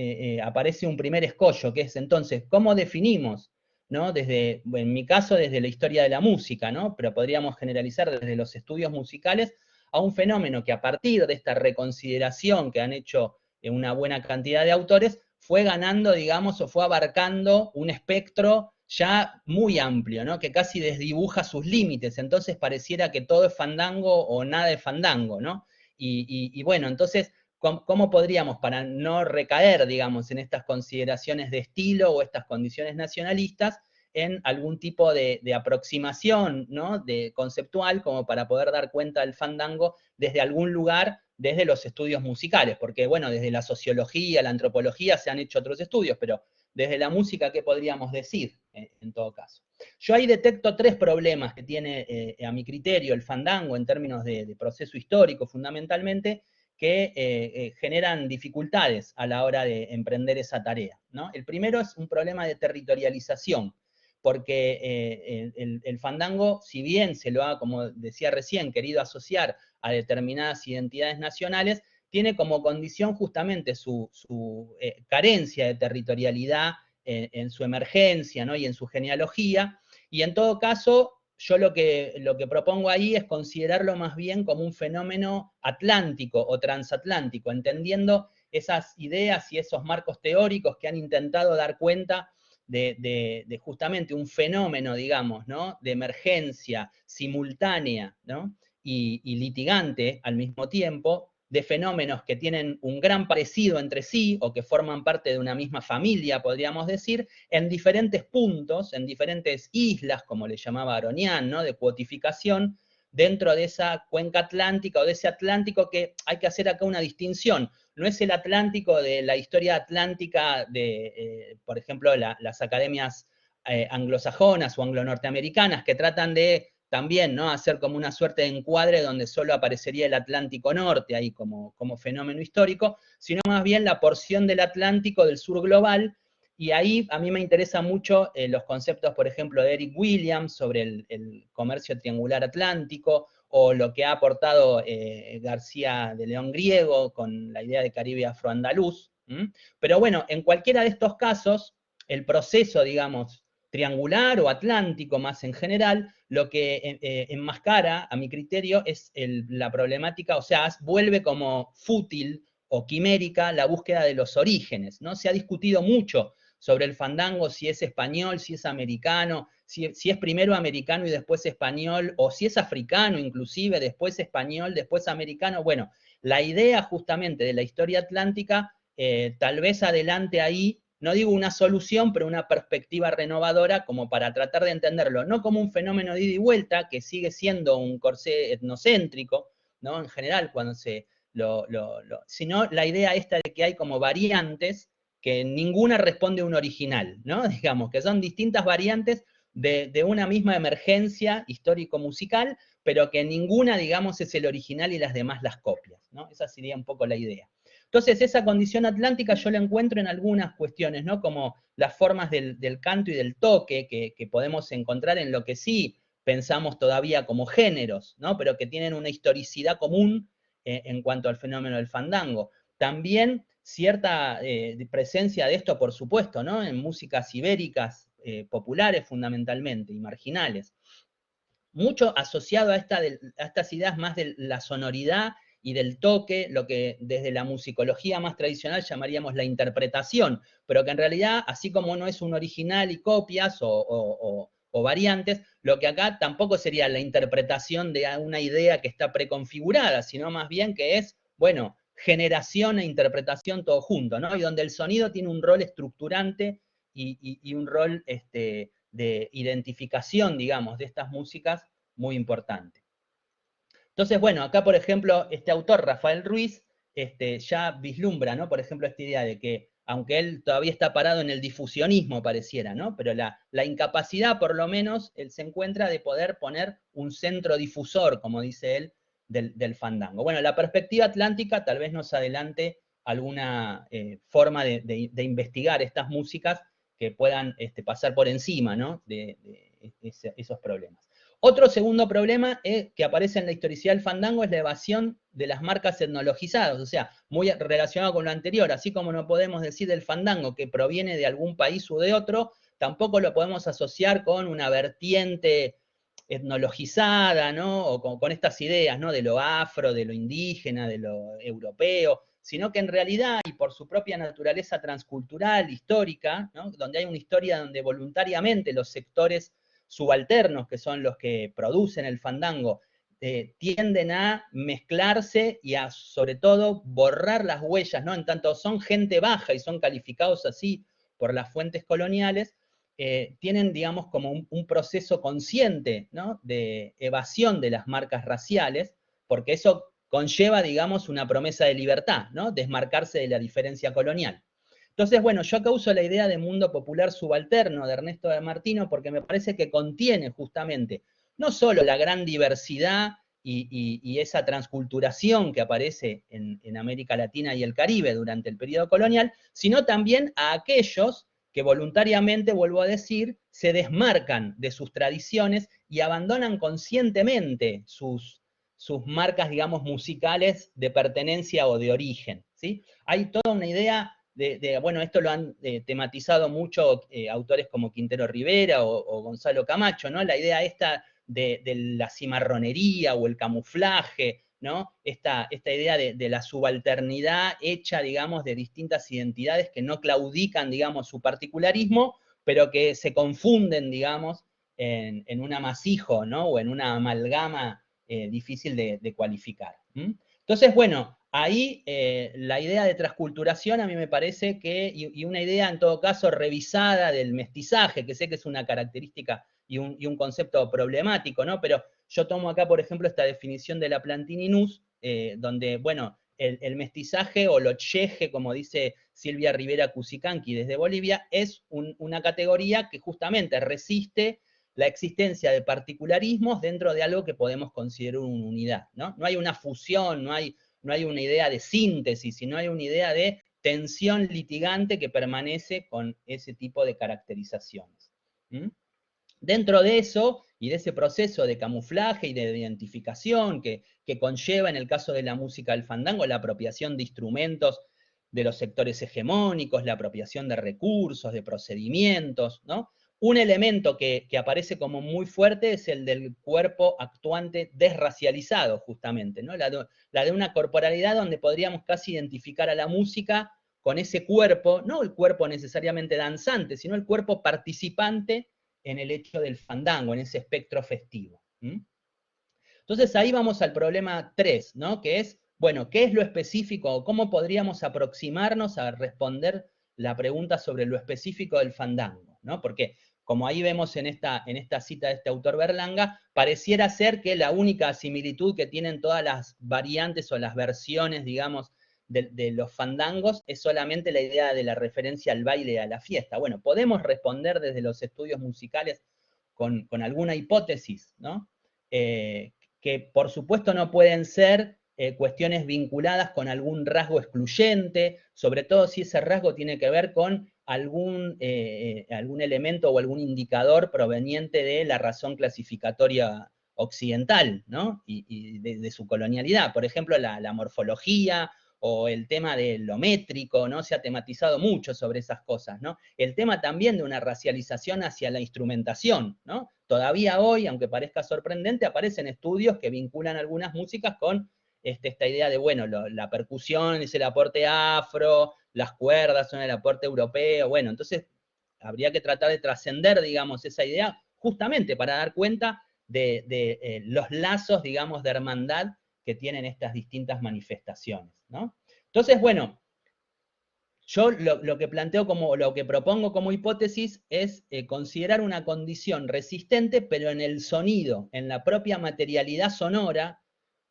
aparece un primer escollo, que es entonces, ¿cómo definimos, ¿no?, desde, en mi caso, desde la historia de la música, ¿no?, pero podríamos generalizar desde los estudios musicales, a un fenómeno que a partir de esta reconsideración que han hecho una buena cantidad de autores, fue ganando, digamos, o fue abarcando un espectro ya muy amplio, ¿no? Que casi desdibuja sus límites, entonces pareciera que todo es fandango o nada es fandango, ¿no? Y bueno, entonces, ¿cómo podríamos, para no recaer, digamos, en estas consideraciones de estilo o estas condiciones nacionalistas, en algún tipo de aproximación, ¿no? Conceptual, como para poder dar cuenta del fandango desde algún lugar, desde los estudios musicales? Porque, bueno, desde la sociología, la antropología se han hecho otros estudios, pero desde la música, ¿qué podríamos decir en todo caso? Yo ahí detecto 3 problemas que tiene, a mi criterio, el fandango en términos de proceso histórico, fundamentalmente, que generan dificultades a la hora de emprender esa tarea, ¿no? El primero es un problema de territorialización, porque el fandango, si bien se lo ha, como decía recién, querido asociar a determinadas identidades nacionales, tiene como condición justamente su carencia de territorialidad en su emergencia, ¿no? Y en su genealogía, y en todo caso, yo lo que propongo ahí es considerarlo más bien como un fenómeno atlántico o transatlántico, entendiendo esas ideas y esos marcos teóricos que han intentado dar cuenta de justamente un fenómeno, digamos, ¿no? De emergencia simultánea, ¿no? Y litigante al mismo tiempo, de fenómenos que tienen un gran parecido entre sí, o que forman parte de una misma familia, podríamos decir, en diferentes puntos, en diferentes islas, como le llamaba Aronian, ¿no? De cuotificación, dentro de esa cuenca atlántica, o de ese Atlántico, que hay que hacer acá una distinción. No es el Atlántico de la historia atlántica de, por ejemplo, las academias anglosajonas o anglo-norteamericanas, que tratan de también, ¿no? Hacer como una suerte de encuadre donde solo aparecería el Atlántico Norte ahí como fenómeno histórico, sino más bien la porción del Atlántico del sur global, y ahí a mí me interesan mucho los conceptos, por ejemplo, de Eric Williams sobre el comercio triangular atlántico, o lo que ha aportado García de León griego con la idea de Caribe afroandaluz. Pero bueno, en cualquiera de estos casos, el proceso, digamos, triangular o atlántico más en general, lo que enmascara, a mi criterio, es la problemática, o sea, vuelve como fútil o quimérica la búsqueda de los orígenes, ¿no? Se ha discutido mucho sobre el fandango, si es español, si es americano, si es primero americano y después español, o si es africano inclusive, después español, después americano. Bueno, la idea justamente de la historia atlántica, tal vez adelante ahí, no digo una solución, pero una perspectiva renovadora como para tratar de entenderlo, no como un fenómeno de ida y vuelta, que sigue siendo un corsé etnocéntrico, ¿no? En general, cuando sino la idea esta de que hay como variantes, que ninguna responde a un original, ¿no? Digamos, que son distintas variantes de una misma emergencia histórico-musical, pero que ninguna, digamos, es el original y las demás las copias, ¿no? Esa sería un poco la idea. Entonces, esa condición atlántica yo la encuentro en algunas cuestiones, ¿no? Como las formas del canto y del toque que podemos encontrar en lo que sí pensamos todavía como géneros, ¿no? Pero que tienen una historicidad común en cuanto al fenómeno del fandango. También cierta presencia de esto, por supuesto, ¿no? En músicas ibéricas populares fundamentalmente y marginales. Mucho asociado a estas ideas más de la sonoridad y del toque, lo que desde la musicología más tradicional llamaríamos la interpretación, pero que en realidad, así como no es un original y copias o variantes, lo que acá tampoco sería la interpretación de una idea que está preconfigurada, sino más bien que es, bueno, generación e interpretación todo junto, ¿no? Y donde el sonido tiene un rol estructurante y un rol de identificación, digamos, de estas músicas muy importante. Entonces, bueno, acá, por ejemplo, este autor, Rafael Ruiz, ya vislumbra, ¿no? Por ejemplo, esta idea de que, aunque él todavía está parado en el difusionismo, pareciera, ¿no? Pero la incapacidad, por lo menos, él se encuentra de poder poner un centro difusor, como dice él, del fandango. Bueno, la perspectiva atlántica tal vez nos adelante alguna forma de investigar estas músicas que puedan pasar por encima, ¿no? de esos problemas. Otro segundo problema que aparece en la historicidad del fandango es la evasión de las marcas etnologizadas, o sea, muy relacionado con lo anterior, así como no podemos decir del fandango que proviene de algún país u de otro, tampoco lo podemos asociar con una vertiente etnologizada, ¿no? O con estas ideas, ¿no? De lo afro, de lo indígena, de lo europeo, sino que en realidad, y por su propia naturaleza transcultural, histórica, ¿no? Donde hay una historia donde voluntariamente los sectores subalternos, que son los que producen el fandango, tienden a mezclarse y a, sobre todo, borrar las huellas, ¿no? En tanto son gente baja y son calificados así por las fuentes coloniales, tienen, digamos, como un proceso consciente, ¿no? De evasión de las marcas raciales, porque eso conlleva, digamos, una promesa de libertad, ¿no? Desmarcarse de la diferencia colonial. Entonces, bueno, yo acá uso la idea de mundo popular subalterno de Ernesto de Martino porque me parece que contiene justamente no solo la gran diversidad y esa transculturación que aparece en América Latina y el Caribe durante el periodo colonial, sino también a aquellos que voluntariamente, vuelvo a decir, se desmarcan de sus tradiciones y abandonan conscientemente sus marcas, digamos, musicales de pertenencia o de origen, ¿sí? Hay toda una idea bueno, esto lo han tematizado mucho autores como Quintero Rivera o Gonzalo Camacho, ¿no? La idea esta de la cimarronería o el camuflaje, ¿no? Esta idea de la subalternidad hecha, digamos, de distintas identidades que no claudican, digamos, su particularismo, pero que se confunden, digamos, en un amasijo, ¿no? O en una amalgama difícil de cualificar. Entonces, bueno, ahí la idea de transculturación a mí me parece que, y una idea en todo caso revisada del mestizaje, que sé que es una característica y un concepto problemático, ¿no? Pero yo tomo acá, por ejemplo, esta definición de la Plantini-Nuss, donde, bueno, el mestizaje o lo tcheje, como dice Silvia Rivera Cusicanqui desde Bolivia, es una categoría que justamente resiste la existencia de particularismos dentro de algo que podemos considerar una unidad, ¿no? No hay una fusión, no hay una idea de síntesis, sino hay una idea de tensión litigante que permanece con ese tipo de caracterizaciones. Dentro de eso, y de ese proceso de camuflaje y de identificación que conlleva en el caso de la música del fandango, la apropiación de instrumentos de los sectores hegemónicos, la apropiación de recursos, de procedimientos, ¿no? Un elemento que aparece como muy fuerte es el del cuerpo actuante desracializado, justamente, ¿no? La de una corporalidad donde podríamos casi identificar a la música con ese cuerpo, no el cuerpo necesariamente danzante, sino el cuerpo participante en el hecho del fandango, en ese espectro festivo. Entonces ahí vamos al problema 3, ¿no? Que es, bueno, ¿qué es lo específico? O ¿cómo podríamos aproximarnos a responder la pregunta sobre lo específico del fandango, ¿no? Porque, como ahí vemos en esta cita de este autor Berlanga, pareciera ser que la única similitud que tienen todas las variantes o las versiones, digamos, de los fandangos es solamente la idea de la referencia al baile y a la fiesta. Bueno, podemos responder desde los estudios musicales con alguna hipótesis, ¿no? Que por supuesto no pueden ser cuestiones vinculadas con algún rasgo excluyente, sobre todo si ese rasgo tiene que ver con algún elemento o algún indicador proveniente de la razón clasificatoria occidental, ¿no? Y de su colonialidad. Por ejemplo, la morfología o el tema de lo métrico, ¿no? Se ha tematizado mucho sobre esas cosas, ¿no? El tema también de una racialización hacia la instrumentación, ¿no? Todavía hoy, aunque parezca sorprendente, aparecen estudios que vinculan algunas músicas con esta idea de, bueno, la percusión es el aporte afro, las cuerdas son el aporte europeo, bueno, entonces habría que tratar de trascender, digamos, esa idea justamente para dar cuenta de los lazos, digamos, de hermandad que tienen estas distintas manifestaciones, ¿no? Entonces, bueno, yo lo que planteo lo que propongo como hipótesis es considerar una condición resistente, pero en el sonido, en la propia materialidad sonora,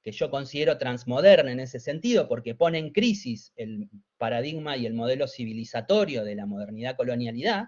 que yo considero transmoderna en ese sentido, porque pone en crisis el paradigma y el modelo civilizatorio de la modernidad-colonialidad,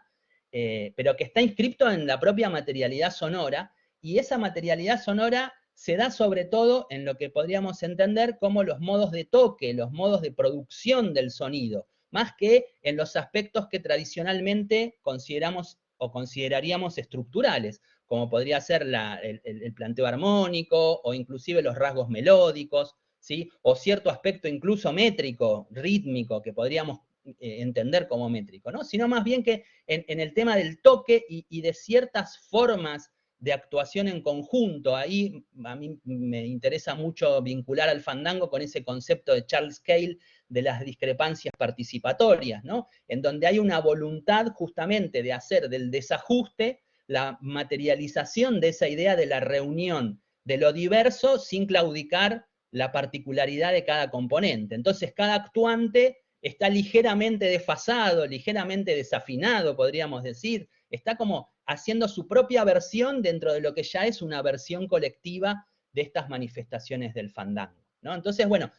pero que está inscripto en la propia materialidad sonora, y esa materialidad sonora se da sobre todo en lo que podríamos entender como los modos de toque, los modos de producción del sonido, más que en los aspectos que tradicionalmente consideramos o consideraríamos estructurales, como podría ser el planteo armónico, o inclusive los rasgos melódicos, ¿sí? O cierto aspecto incluso métrico, rítmico, que podríamos entender como métrico, ¿no? Sino más bien que en el tema del toque y de ciertas formas de actuación en conjunto. Ahí a mí me interesa mucho vincular al fandango con ese concepto de Charles Cale de las discrepancias participatorias, ¿no? En donde hay una voluntad justamente de hacer del desajuste la materialización de esa idea de la reunión de lo diverso sin claudicar la particularidad de cada componente. Entonces cada actuante está ligeramente desfasado, ligeramente desafinado, podríamos decir, está como haciendo su propia versión dentro de lo que ya es una versión colectiva de estas manifestaciones del fandango, ¿no? Entonces, bueno,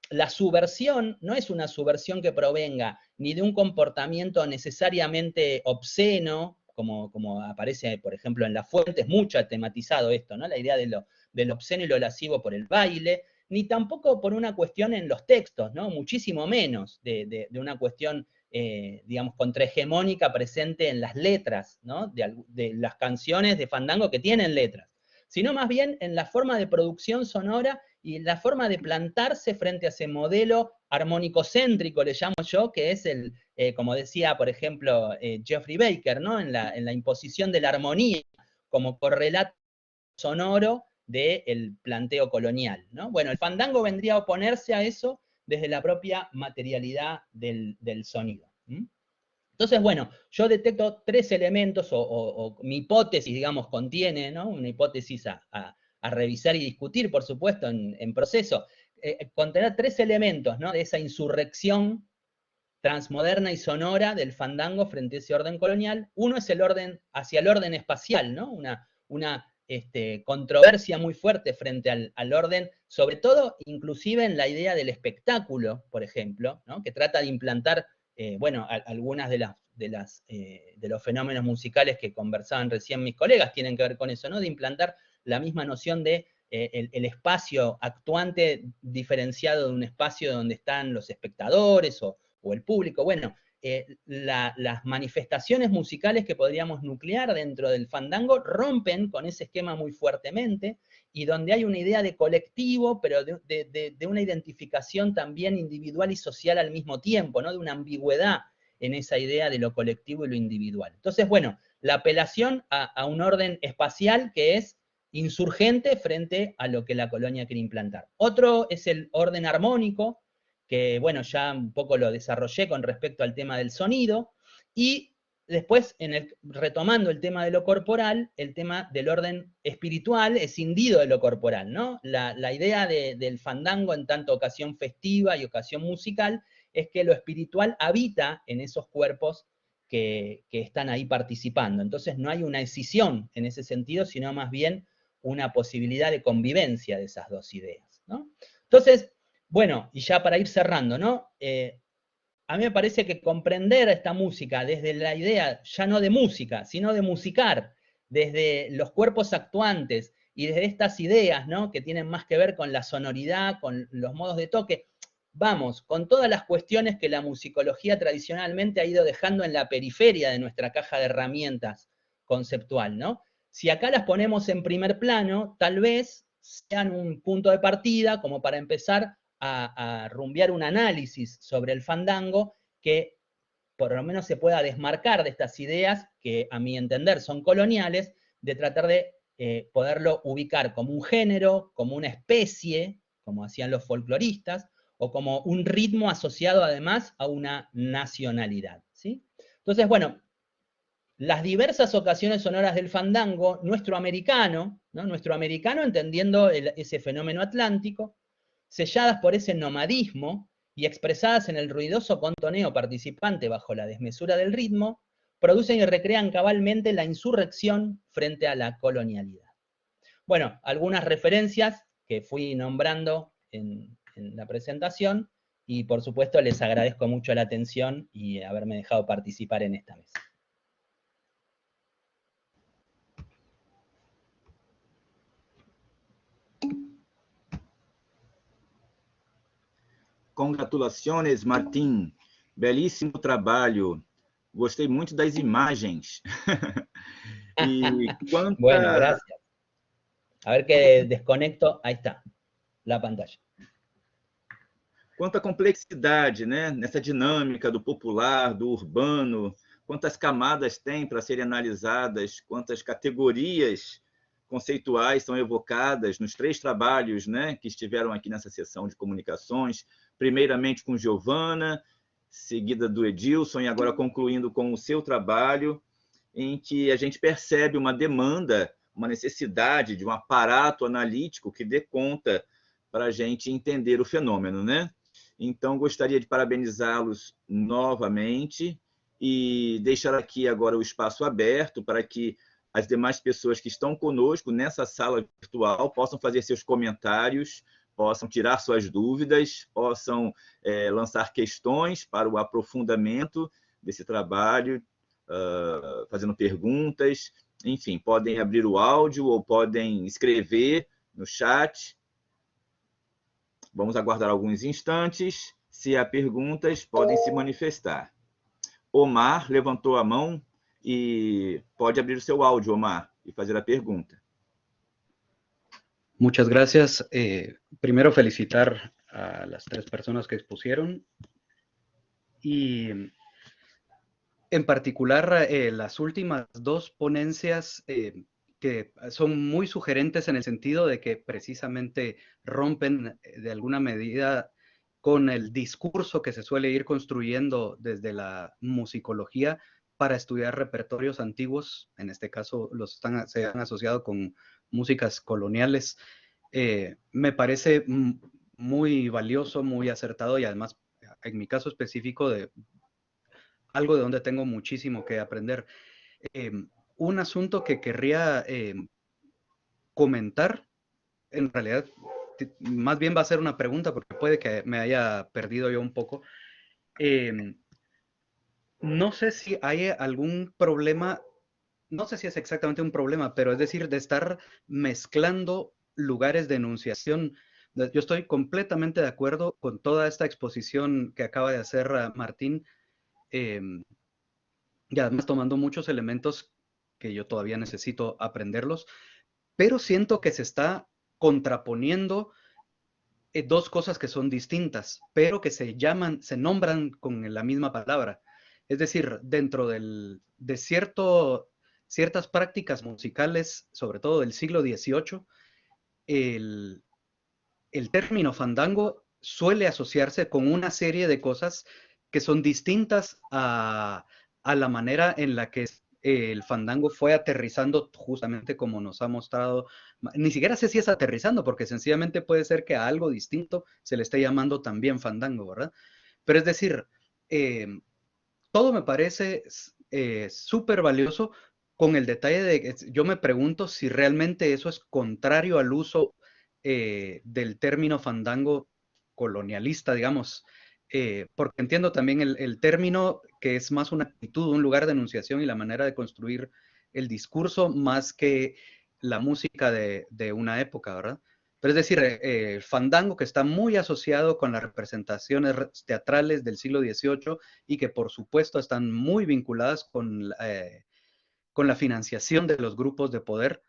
la subversión no es una subversión que provenga ni de un comportamiento necesariamente obsceno, como aparece, por ejemplo, en Las Fuentes, mucho ha tematizado esto, ¿no? La idea de lo obsceno y lo lascivo por el baile, ni tampoco por una cuestión en los textos, ¿no? Muchísimo menos de una cuestión, digamos, contrahegemónica presente en las letras, ¿no? De las canciones de fandango que tienen letras, sino más bien en la forma de producción sonora y la forma de plantarse frente a ese modelo armónico-céntrico, le llamo yo, que es el, como decía, por ejemplo, Geoffrey Baker, ¿no? En la imposición de la armonía como correlato sonoro del planteo colonial, ¿no? Bueno, el fandango vendría a oponerse a eso desde la propia materialidad del sonido. Entonces, bueno, yo detecto tres elementos, o mi hipótesis, digamos, contiene, ¿no? Una hipótesis a revisar y discutir, por supuesto, en proceso, contener tres elementos, ¿no? De esa insurrección transmoderna y sonora del fandango frente a ese orden colonial. Uno es el orden, hacia el orden espacial, ¿no? Una controversia muy fuerte frente al orden, sobre todo, inclusive en la idea del espectáculo, por ejemplo, ¿no? Que trata de implantar, bueno, algunas de los fenómenos musicales que conversaban recién mis colegas tienen que ver con eso, ¿no? De implantar la misma noción de el espacio actuante diferenciado de un espacio donde están los espectadores o el público. Bueno, las manifestaciones musicales que podríamos nuclear dentro del fandango rompen con ese esquema muy fuertemente, y donde hay una idea de colectivo, pero de una identificación también individual y social al mismo tiempo, ¿no? De una ambigüedad en esa idea de lo colectivo y lo individual. Entonces, bueno, la apelación a un orden espacial que es insurgente frente a lo que la colonia quiere implantar. Otro es el orden armónico, que bueno, ya un poco lo desarrollé con respecto al tema del sonido, y después, retomando el tema de lo corporal, el tema del orden espiritual escindido de lo corporal, ¿no? La idea del fandango en tanto ocasión festiva y ocasión musical es que lo espiritual habita en esos cuerpos que están ahí participando. Entonces no hay una escisión en ese sentido, sino más bien una posibilidad de convivencia de esas dos ideas, ¿no? Entonces, bueno, y ya para ir cerrando, ¿no? A mí me parece que comprender esta música desde la idea ya no de música, sino de musicar, desde los cuerpos actuantes y desde estas ideas, ¿no? Que tienen más que ver con la sonoridad, con los modos de toque, vamos, con todas las cuestiones que la musicología tradicionalmente ha ido dejando en la periferia de nuestra caja de herramientas conceptual, ¿no? Si acá las ponemos en primer plano, tal vez sean un punto de partida como para empezar a rumbear un análisis sobre el fandango que por lo menos se pueda desmarcar de estas ideas que a mi entender son coloniales, de tratar de poderlo ubicar como un género, como una especie, como hacían los folcloristas, o como un ritmo asociado además a una nacionalidad, ¿sí? Entonces, bueno, las diversas ocasiones sonoras del fandango, nuestro americano, ¿no? Nuestro americano entendiendo ese fenómeno atlántico, selladas por ese nomadismo y expresadas en el ruidoso contoneo participante bajo la desmesura del ritmo, producen y recrean cabalmente la insurrección frente a la colonialidad. Bueno, algunas referencias que fui nombrando en la presentación, y por supuesto les agradezco mucho la atención y haberme dejado participar en esta mesa. Congratulações, Martim. Belíssimo trabalho. Gostei muito das imagens. Bueno, gracias. A ver que desconecto. Ahí está, la pantalla. Quanta complexidade, né? Nessa dinâmica do popular, do urbano, quantas camadas tem para serem analisadas, quantas categorias conceituais são evocadas nos 3 trabalhos, né, que estiveram aqui nessa sessão de comunicações, primeiramente com Giovana, seguida do Edilson, e agora concluindo com o seu trabalho, em que a gente percebe uma demanda, uma necessidade de um aparato analítico que dê conta para a gente entender o fenômeno, né? Então, gostaria de parabenizá-los novamente e deixar aqui agora o espaço aberto para que as demais pessoas que estão conosco nessa sala virtual possam fazer seus comentários, possam tirar suas dúvidas, possam lançar questões para o aprofundamento desse trabalho, fazendo perguntas, enfim, podem abrir o áudio ou podem escrever no chat. Vamos aguardar alguns instantes. Se há perguntas, podem se manifestar. Omar levantou a mão e pode abrir o seu áudio, Omar, y hacer la pregunta. Muchas gracias. Primero felicitar a las 3 personas que expusieron y en particular las últimas 2 ponencias que son muy sugerentes en el sentido de que precisamente rompen de alguna medida con el discurso que se suele ir construyendo desde la musicología para estudiar repertorios antiguos, en este caso se han asociado con músicas coloniales. Me parece muy valioso, muy acertado y además, en mi caso específico, algo de donde tengo muchísimo que aprender. Un asunto que querría comentar, en realidad, más bien va a ser una pregunta porque puede que me haya perdido yo un poco. No sé si hay algún problema, no sé si es exactamente un problema, pero es decir, de estar mezclando lugares de enunciación. Yo estoy completamente de acuerdo con toda esta exposición que acaba de hacer Martín, y además tomando muchos elementos que yo todavía necesito aprenderlos, pero siento que se está contraponiendo 2 cosas que son distintas, pero que se nombran con la misma palabra. Es decir, dentro de ciertas prácticas musicales, sobre todo del siglo XVIII, el término fandango suele asociarse con una serie de cosas que son distintas a la manera en la que el fandango fue aterrizando, justamente como nos ha mostrado. Ni siquiera sé si es aterrizando, porque sencillamente puede ser que a algo distinto se le esté llamando también fandango, ¿verdad? Pero es decir, todo me parece súper valioso, con el detalle de que yo me pregunto si realmente eso es contrario al uso del término fandango colonialista, digamos, porque entiendo también el término que es más una actitud, un lugar de enunciación y la manera de construir el discurso más que la música de una época, ¿verdad? Pero es decir, el fandango, que está muy asociado con las representaciones teatrales del siglo XVIII y que por supuesto están muy vinculadas con la financiación de los grupos de poder,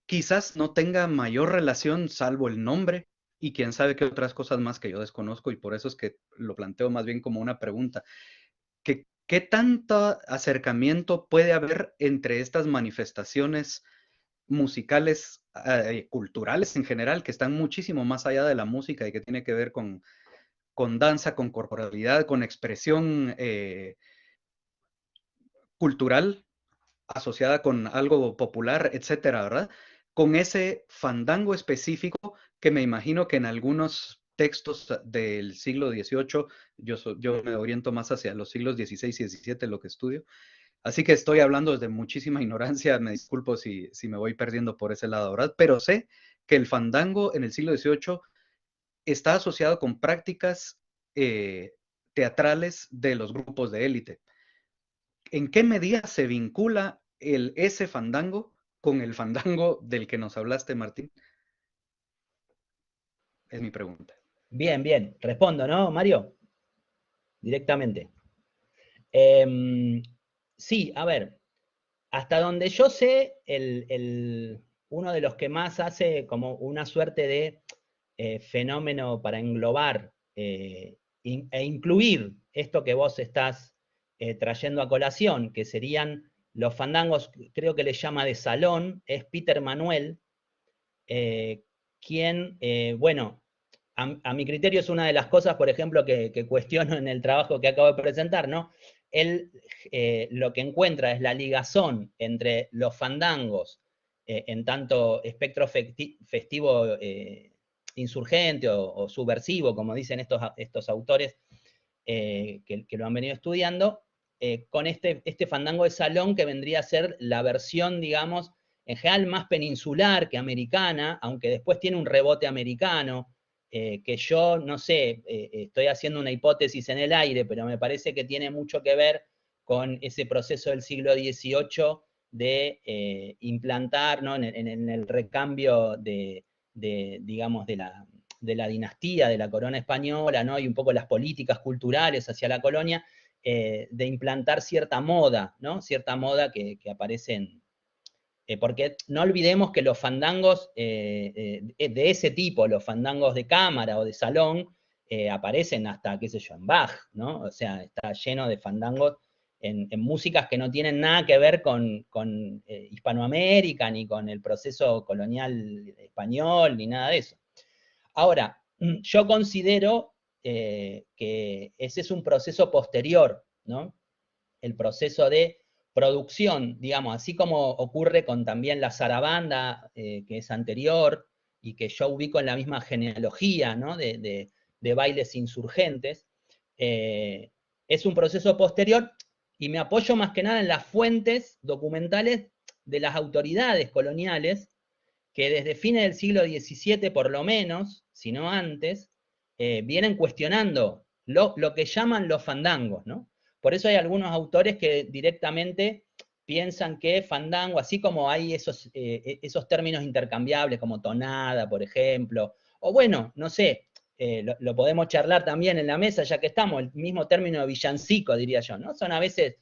quizás no tenga mayor relación salvo el nombre y quién sabe qué otras cosas más que yo desconozco, y por eso es que lo planteo más bien como una pregunta. ¿Qué tanto acercamiento puede haber entre estas manifestaciones musicales, culturales en general, que están muchísimo más allá de la música y que tiene que ver con danza, con corporalidad, con expresión cultural asociada con algo popular, etcétera, ¿verdad? Con ese fandango específico que me imagino que en algunos textos del siglo XVIII, yo me oriento más hacia los siglos XVI y XVII, lo que estudio. Así que estoy hablando desde muchísima ignorancia, me disculpo si me voy perdiendo por ese lado, ¿verdad? Pero sé que el fandango en el siglo XVIII está asociado con prácticas teatrales de los grupos de élite. ¿En qué medida se vincula ese fandango con el fandango del que nos hablaste, Martín? Es mi pregunta. Bien, bien. Respondo, ¿no, Mario? Directamente. Sí, a ver. Hasta donde yo sé, uno de los que más hace como una suerte de fenómeno para englobar e incluir esto que vos estás trayendo a colación, que serían los fandangos, creo que le llama de salón, es Peter Manuel, quien, bueno, a mi criterio es una de las cosas, por ejemplo, que cuestiono en el trabajo que acabo de presentar, ¿no? Él lo que encuentra es la ligazón entre los fandangos, en tanto espectro festivo insurgente o subversivo, como dicen estos autores que lo han venido estudiando, con este fandango de salón que vendría a ser la versión, digamos, en general más peninsular que americana, aunque después tiene un rebote americano, que yo, no sé, estoy haciendo una hipótesis en el aire, pero me parece que tiene mucho que ver con ese proceso del siglo XVIII de implantar, ¿no? en el recambio digamos, de la dinastía, de la corona española, ¿no? Y un poco las políticas culturales hacia la colonia, de implantar cierta moda, ¿no? Cierta moda que aparece en, porque no olvidemos que los fandangos de ese tipo, los fandangos de cámara o de salón, aparecen hasta, qué sé yo, en Bach, ¿no? O sea, está lleno de fandangos en músicas que no tienen nada que ver con Hispanoamérica, ni con el proceso colonial español, ni nada de eso. Ahora, yo considero que ese es un proceso posterior, ¿no? El proceso de producción, digamos, así como ocurre con también la zarabanda, que es anterior, y que yo ubico en la misma genealogía, ¿no? de bailes insurgentes, es un proceso posterior, y me apoyo más que nada en las fuentes documentales de las autoridades coloniales, que desde fines del siglo XVII por lo menos, si no antes, vienen cuestionando lo que llaman los fandangos, ¿no? Por eso hay algunos autores que directamente piensan que fandango, así como hay esos términos intercambiables como tonada, por ejemplo, o bueno, no sé, lo podemos charlar también en la mesa, ya que estamos, el mismo término de villancico, diría yo, ¿no? Son a veces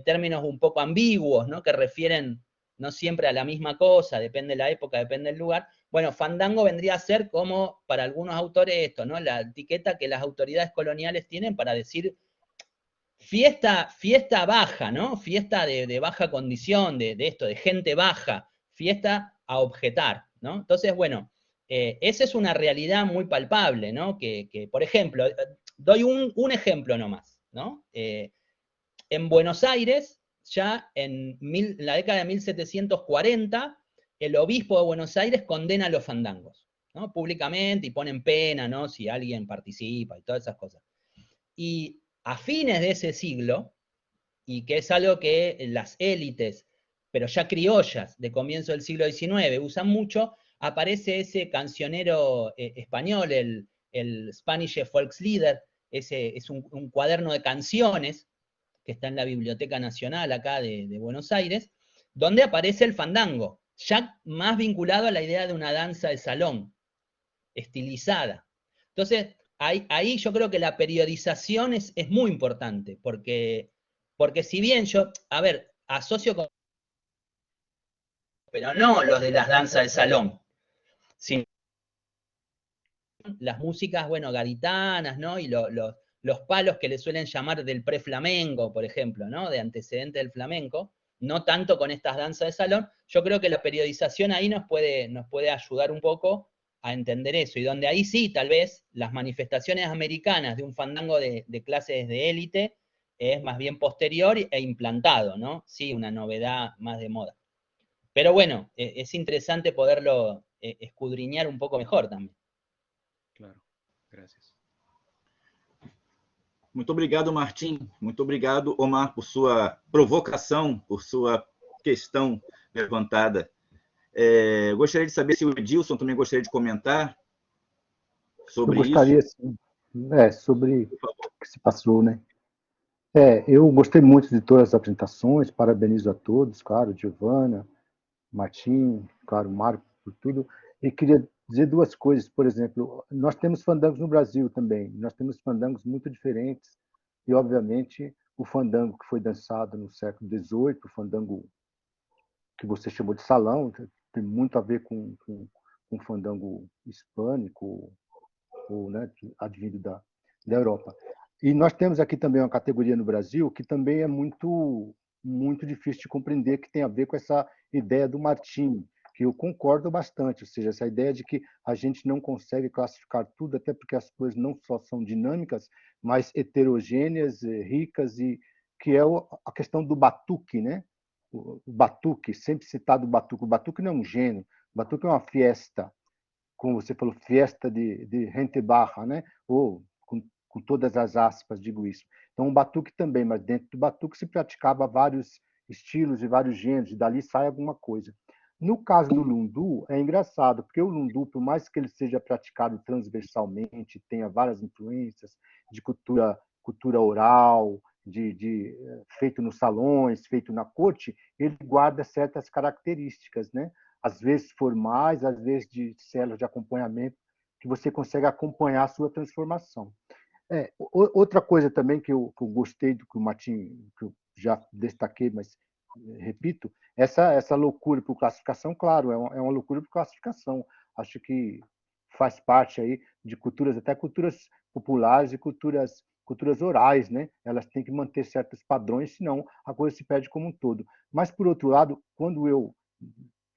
términos un poco ambiguos, ¿no? Que refieren no siempre a la misma cosa, depende de la época, depende del lugar. Bueno, fandango vendría a ser como, para algunos autores, esto, ¿no? La etiqueta que las autoridades coloniales tienen para decir fiesta baja, ¿no? Fiesta de baja condición, de esto, de gente baja, fiesta a objetar, ¿no? Entonces, bueno, esa es una realidad muy palpable, ¿no? Que por ejemplo, doy un ejemplo nomás, ¿no? En Buenos Aires, ya en la década de 1740, el obispo de Buenos Aires condena a los fandangos, ¿no? Públicamente, y ponen pena, ¿no? Si alguien participa y todas esas cosas. Y a fines de ese siglo, y que es algo que las élites, pero ya criollas de comienzo del siglo XIX usan mucho, aparece ese cancionero español, el Spanish Volkslieder, es un cuaderno de canciones que está en la Biblioteca Nacional acá de Buenos Aires, donde aparece el fandango, ya más vinculado a la idea de una danza de salón, estilizada. Entonces, ahí yo creo que la periodización es muy importante, porque si bien yo, a ver, asocio con, pero no los de las danzas de salón, sino las músicas, bueno, gaditanas, ¿no? Y los palos que le suelen llamar del preflamenco, por ejemplo, ¿no? De antecedente del flamenco, no tanto con estas danzas de salón. Yo creo que la periodización ahí nos puede ayudar un poco a entender eso, y donde ahí sí, tal vez, las manifestaciones americanas de un fandango de clases de élite es más bien posterior e implantado, ¿no? Sí, una novedad más de moda. Pero bueno, es interesante poderlo escudriñar un poco mejor también. Claro, gracias. Muito obrigado, Martim. Muito obrigado, Omar, por sua provocação, por sua questão levantada. Gostaria de saber se o Edilson também gostaria de comentar sobre isso. Eu gostaria, sim. Sobre o que se passou, né? Eu gostei muito de todas as apresentações, parabenizo a todos, claro, Giovana, Martim, claro, Marco, por tudo. E queria dizer duas coisas, por exemplo, nós temos fandangos no Brasil também, nós temos fandangos muito diferentes, e obviamente o fandango que foi dançado no século XVIII, o fandango que você chamou de salão, tem muito a ver com o fandango hispânico, ou, né, advindo da Europa. E nós temos aqui também uma categoria no Brasil que também é muito muito difícil de compreender, que tem a ver com essa ideia do Martin, que eu concordo bastante, ou seja, essa ideia de que a gente não consegue classificar tudo, até porque as coisas não só são dinâmicas, mas heterogêneas, ricas, e que é a questão do batuque, né? O batuque, sempre citado o batuque não é um gênero, o batuque é uma fiesta, como você falou, fiesta de gente barra, né? Ou com todas as aspas, digo isso. Então, o batuque também, mas dentro do batuque se praticava vários estilos e vários gêneros, e dali sai alguma coisa. No caso do lundu, é engraçado, porque o lundu, por mais que ele seja praticado transversalmente, tenha várias influências de cultura oral, feito nos salões, feito na corte, ele guarda certas características, né? Às vezes formais, às vezes de células de acompanhamento, que você consegue acompanhar a sua transformação. Outra coisa também que eu gostei do que o Martin, que eu já destaquei, mas repito, essa loucura por classificação, claro, é uma loucura por classificação. Acho que faz parte aí de culturas, até culturas populares e culturas orais, né? Elas têm que manter certos padrões, senão a coisa se perde como um todo. Mas, por outro lado, quando eu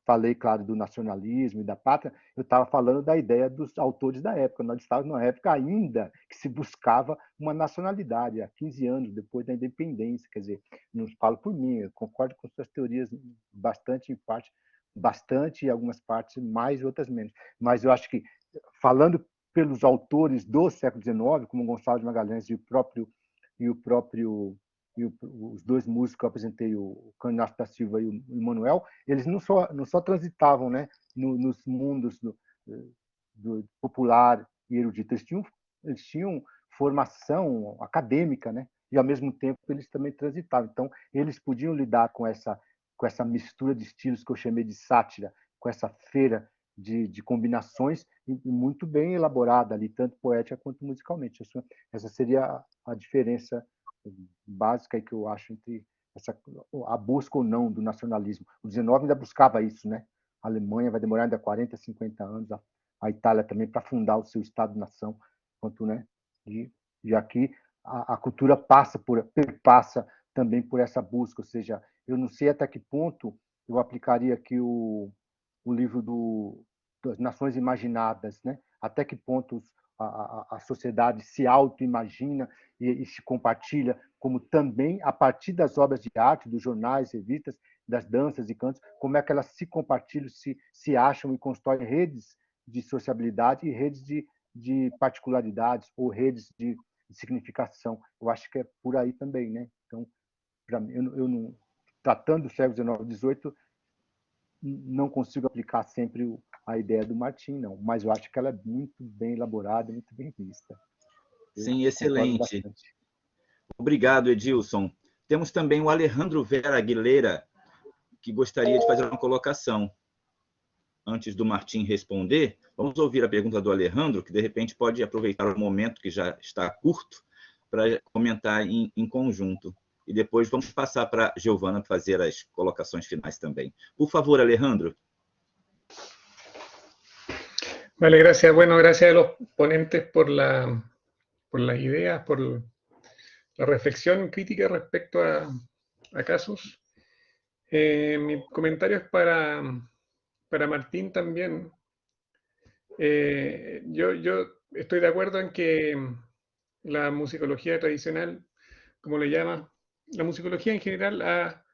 falei, claro, do nacionalismo e da pátria, eu estava falando da ideia dos autores da época. Nós estávamos numa época ainda que se buscava uma nacionalidade, há 15 anos depois da independência. Quer dizer, não falo por mim, eu concordo com suas teorias bastante, em parte, bastante, e algumas partes mais, outras menos. Mas eu acho que, falando pelos autores do século XIX, como Gonçalo de Magalhães e os dois músicos que eu apresentei, o Cândido Inácio da Silva e o Manuel, eles não só transitavam, né, nos mundos do popular e erudito, eles tinham formação acadêmica, né, e ao mesmo tempo eles também transitavam. Então, eles podiam lidar com essa mistura de estilos que eu chamei de sátira, com essa feira de combinações, e muito bem elaborada ali, tanto poética quanto musicalmente. Essa seria a diferença básica que eu acho entre a busca ou não do nacionalismo. O 19 ainda buscava isso, né? A Alemanha vai demorar ainda 40, 50 anos, a Itália também, para fundar o seu Estado-nação, né? E aqui a cultura perpassa também por essa busca, ou seja, eu não sei até que ponto eu aplicaria aqui o livro das Nações Imaginadas, né? Até que ponto a sociedade se auto-imagina e se compartilha, como também, a partir das obras de arte, dos jornais, revistas, das danças e cantos, como é que elas se compartilham, se acham e constroem redes de sociabilidade e redes de particularidades, ou redes de significação. Eu acho que é por aí também, né? Então, para mim, eu não, tratando do século XIX e XVIII, não consigo aplicar sempre a ideia do Martin, não, mas eu acho que ela é muito bem elaborada, muito bem vista. Sim, excelente. Obrigado, Edilson. Temos também o Alejandro Vera Aguilera, que gostaria de fazer uma colocação. Antes do Martim responder, vamos ouvir a pergunta do Alejandro, que de repente pode aproveitar o momento que já está curto para comentar em conjunto. E depois vamos passar para a Giovana fazer as colocações finais também. Por favor, Alejandro. Vale, gracias. Bueno, gracias a los ponentes por las ideas, por la reflexión crítica respecto a casos. Mi comentario es para Martín también. Yo estoy de acuerdo en que la musicología tradicional, como le llama, la musicología en general ha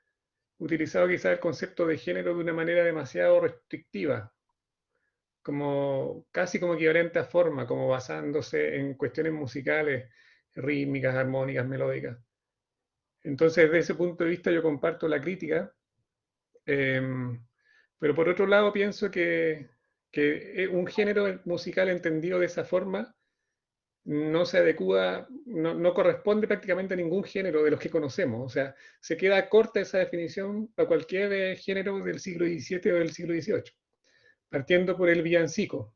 utilizado quizás el concepto de género de una manera demasiado restrictiva, casi como equivalente a forma, como basándose en cuestiones musicales, rítmicas, armónicas, melódicas. Entonces, desde ese punto de vista yo comparto la crítica, pero por otro lado pienso que un género musical entendido de esa forma no se adecua, no corresponde prácticamente a ningún género de los que conocemos. O sea, se queda corta esa definición a cualquier género del siglo XVII o del siglo XVIII, partiendo por el villancico.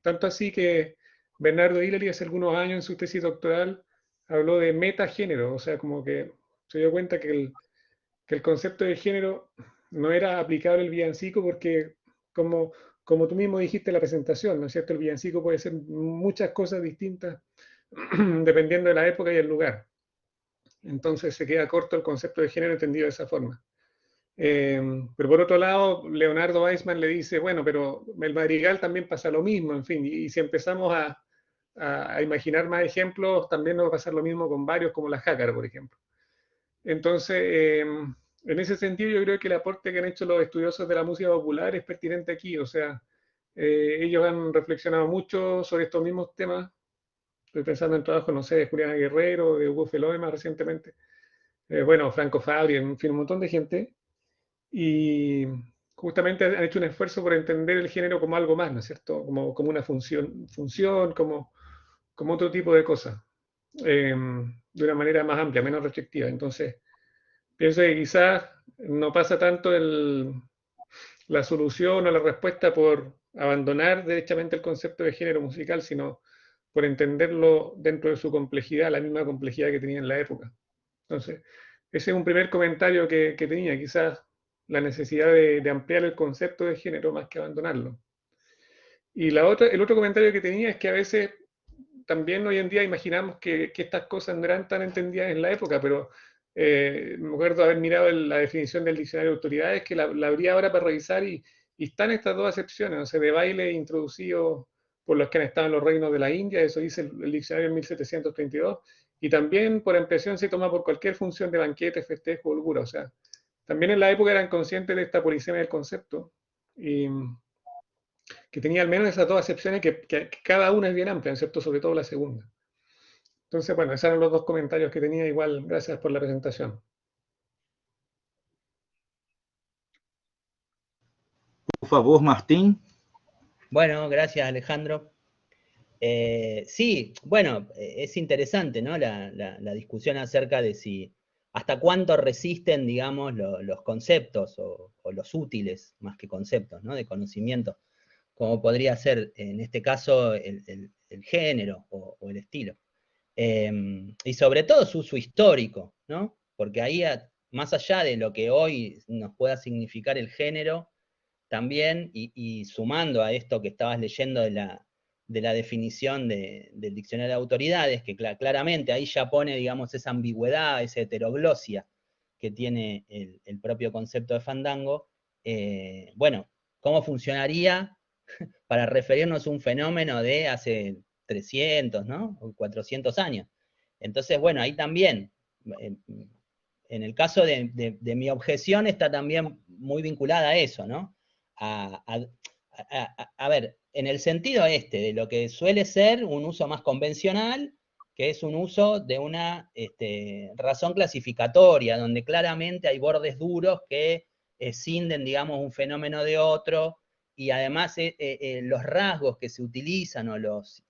Tanto así que Bernardo Hillary hace algunos años en su tesis doctoral habló de metagénero, o sea, como que se dio cuenta que el concepto de género no era aplicable al villancico porque, como tú mismo dijiste en la presentación, ¿no es cierto? El villancico puede ser muchas cosas distintas dependiendo de la época y el lugar. Entonces se queda corto el concepto de género entendido de esa forma. Pero por otro lado, Leonardo Weissman le dice, bueno, pero el madrigal también pasa lo mismo, en fin, y si empezamos a imaginar más ejemplos, también nos va a pasar lo mismo con varios, como la jácara, por ejemplo. Entonces, en ese sentido, yo creo que el aporte que han hecho los estudiosos de la música popular es pertinente aquí, o sea, ellos han reflexionado mucho sobre estos mismos temas. Estoy pensando en trabajos, no sé, de Juliana Guerrero, de Hugo Feloe más recientemente, bueno, Franco Fabri, en fin, un montón de gente, y justamente han hecho un esfuerzo por entender el género como algo más, ¿no es cierto? Como una función como otro tipo de cosas, de una manera más amplia, menos restrictiva. Entonces, pienso que quizás no pasa tanto la solución o la respuesta por abandonar derechamente el concepto de género musical, sino por entenderlo dentro de su complejidad, la misma complejidad que tenía en la época. Entonces, ese es un primer comentario que tenía, quizás la necesidad de ampliar el concepto de género más que abandonarlo. Y el otro comentario que tenía es que a veces también hoy en día imaginamos que estas cosas no eran tan entendidas en la época, pero me acuerdo haber mirado la definición del diccionario de autoridades, que la abría ahora para revisar, y están estas dos acepciones, o sea, de baile introducido por los que han estado en los reinos de la India, eso dice el diccionario en 1732, y también por impresión se toma por cualquier función de banquete, festejo, holgura, o sea, también en la época eran conscientes de esta polisemia del concepto, y que tenía al menos esas dos acepciones que cada una es bien amplia, ¿cierto? Sobre todo la segunda. Entonces, bueno, esos eran los dos comentarios que tenía. Igual, gracias por la presentación. Por favor, Martín. Bueno, gracias Alejandro. Sí, bueno, es interesante, ¿no? La discusión acerca de si hasta cuánto resisten, digamos, los conceptos o los útiles, más que conceptos, ¿no? De conocimiento, como podría ser en este caso el género o el estilo. Y sobre todo su uso histórico, ¿no? Porque ahí, más allá de lo que hoy nos pueda significar el género, también, y sumando a esto que estabas leyendo de la definición del diccionario de autoridades, que claramente ahí ya pone, digamos, esa ambigüedad, esa heteroglosia que tiene el propio concepto de fandango, bueno, ¿cómo funcionaría para referirnos a un fenómeno de hace 300, ¿no? O 400 años? Entonces, bueno, ahí también, en el caso de mi objeción, está también muy vinculada a eso, ¿no? A ver, en el sentido de lo que suele ser un uso más convencional, que es un uso de una razón clasificatoria, donde claramente hay bordes duros que escinden, digamos, un fenómeno de otro, y además los rasgos que se utilizan o los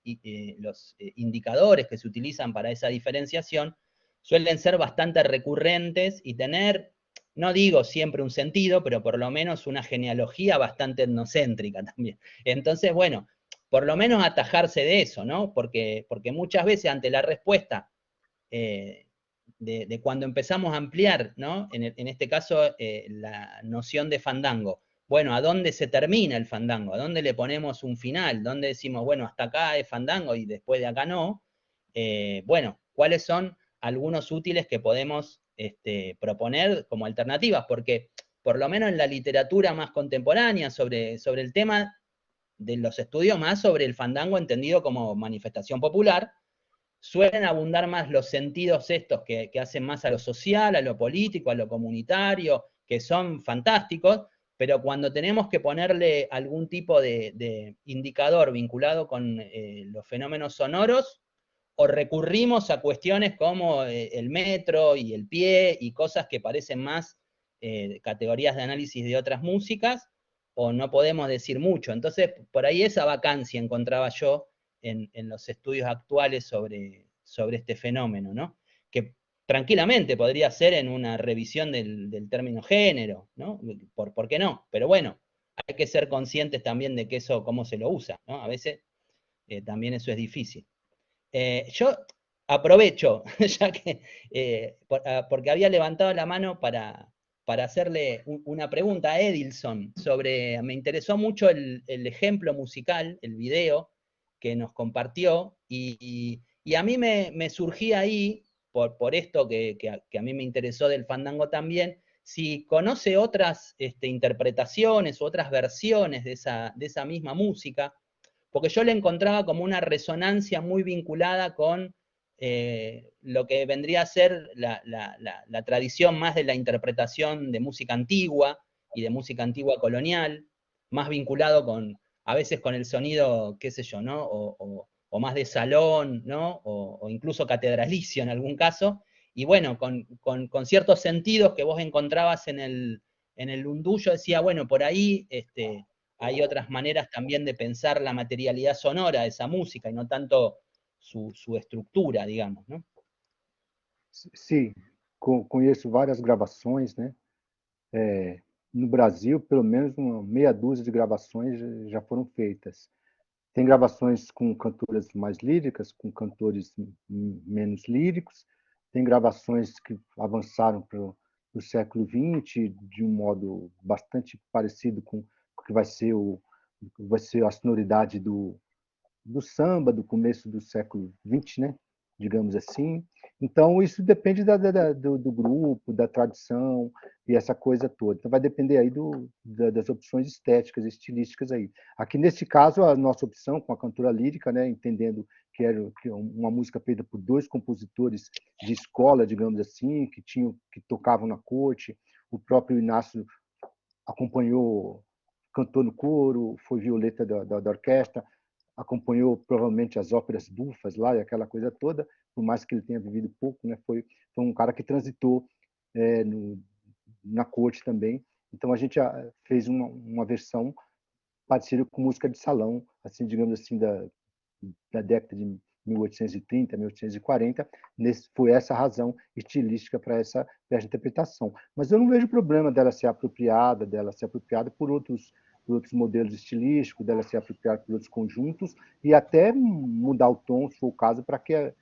indicadores que se utilizan para esa diferenciación suelen ser bastante recurrentes y tener, no digo siempre un sentido, pero por lo menos una genealogía bastante etnocéntrica también. Entonces, bueno, por lo menos atajarse de eso, ¿no? Porque muchas veces ante la respuesta de cuando empezamos a ampliar, ¿no? En este caso, la noción de fandango. Bueno, ¿a dónde se termina el fandango? ¿A dónde le ponemos un final? ¿Dónde decimos, bueno, hasta acá es fandango y después de acá no? Bueno, ¿cuáles son algunos útiles que podemos proponer como alternativas? Porque por lo menos en la literatura más contemporánea sobre el tema de los estudios, más sobre el fandango entendido como manifestación popular, suelen abundar más los sentidos estos que hacen más a lo social, a lo político, a lo comunitario, que son fantásticos, pero cuando tenemos que ponerle algún tipo de indicador vinculado con los fenómenos sonoros, o recurrimos a cuestiones como el metro y el pie y cosas que parecen más categorías de análisis de otras músicas, o no podemos decir mucho. Entonces, por ahí esa vacancia encontraba yo en los estudios actuales sobre este fenómeno, ¿no? Que tranquilamente podría ser en una revisión del término género, ¿no? ¿Por qué no? Pero bueno, hay que ser conscientes también de que eso, cómo se lo usa, ¿no? A veces también eso es difícil. Yo aprovecho, ya que, porque había levantado la mano para hacerle una pregunta a Edilson sobre, me interesó mucho el ejemplo musical, el video que nos compartió, y a mí me surgía ahí, por esto que a mí me interesó del fandango también, si conoce otras interpretaciones u otras versiones de esa misma música, porque yo le encontraba como una resonancia muy vinculada con lo que vendría a ser la tradición más de la interpretación de música antigua y de música antigua colonial, más vinculado a veces con el sonido, qué sé yo, ¿no? O más de salón, ¿no? O incluso catedralicio en algún caso, y bueno, con ciertos sentidos que vos encontrabas en el undú, yo decía, bueno, por ahí hay otras maneras también de pensar la materialidad sonora de esa música, y no tanto su estrutura, digamos, ¿no? Sim, conheço várias gravações, né? No Brasil, pelo menos uma meia dúzia de gravações já foram feitas. Tem gravações com cantoras mais líricas, com cantores menos líricos, tem gravações que avançaram para o século XX de um modo bastante parecido com o que vai ser a sonoridade do samba do começo do século XX, né? Digamos assim. Então, isso depende do grupo, da tradição e essa coisa toda. Então, vai depender aí das opções estéticas, estilísticas aí. Aqui, nesse caso, a nossa opção com a cantora lírica, né, entendendo que era uma música feita por dois compositores de escola, digamos assim, que tocavam na corte. O próprio Inácio acompanhou, cantou no coro, foi violeta da orquestra, acompanhou provavelmente as óperas bufas lá e aquela coisa toda, por mais que ele tenha vivido pouco, né? Foi um cara que transitou na corte também. Então a gente fez uma versão parecida com música de salão, assim, digamos assim, da década de 1830, 1840. Foi essa a razão estilística para essa interpretação. Mas eu não vejo problema dela ser apropriada por outros modelos estilísticos, dela ser apropriada por outros conjuntos, e até mudar o tom, se for o caso, para que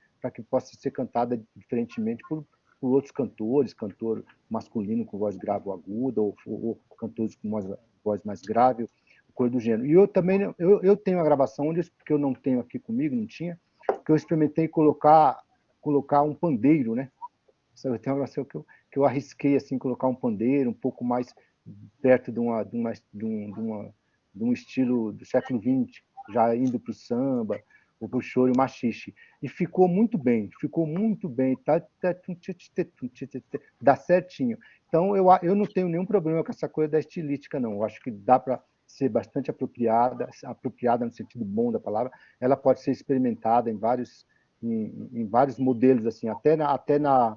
possa ser cantada diferentemente por outros cantores, cantor masculino com voz grave ou aguda, ou cantores com voz mais grave, coisa do gênero. E eu também eu tenho uma gravação, que eu não tenho aqui comigo, não tinha, que eu experimentei colocar um pandeiro, né? Eu tenho uma gravação que eu arrisquei assim, colocar um pandeiro um pouco mais perto de um estilo do século XX, já indo para o samba, ou para o choro e o machixe. E ficou muito bem, dá certinho. Então, eu não tenho nenhum problema com essa coisa da estilística, não. Eu acho que dá para ser bastante apropriada no sentido bom da palavra. Ela pode ser experimentada em vários modelos, assim, até na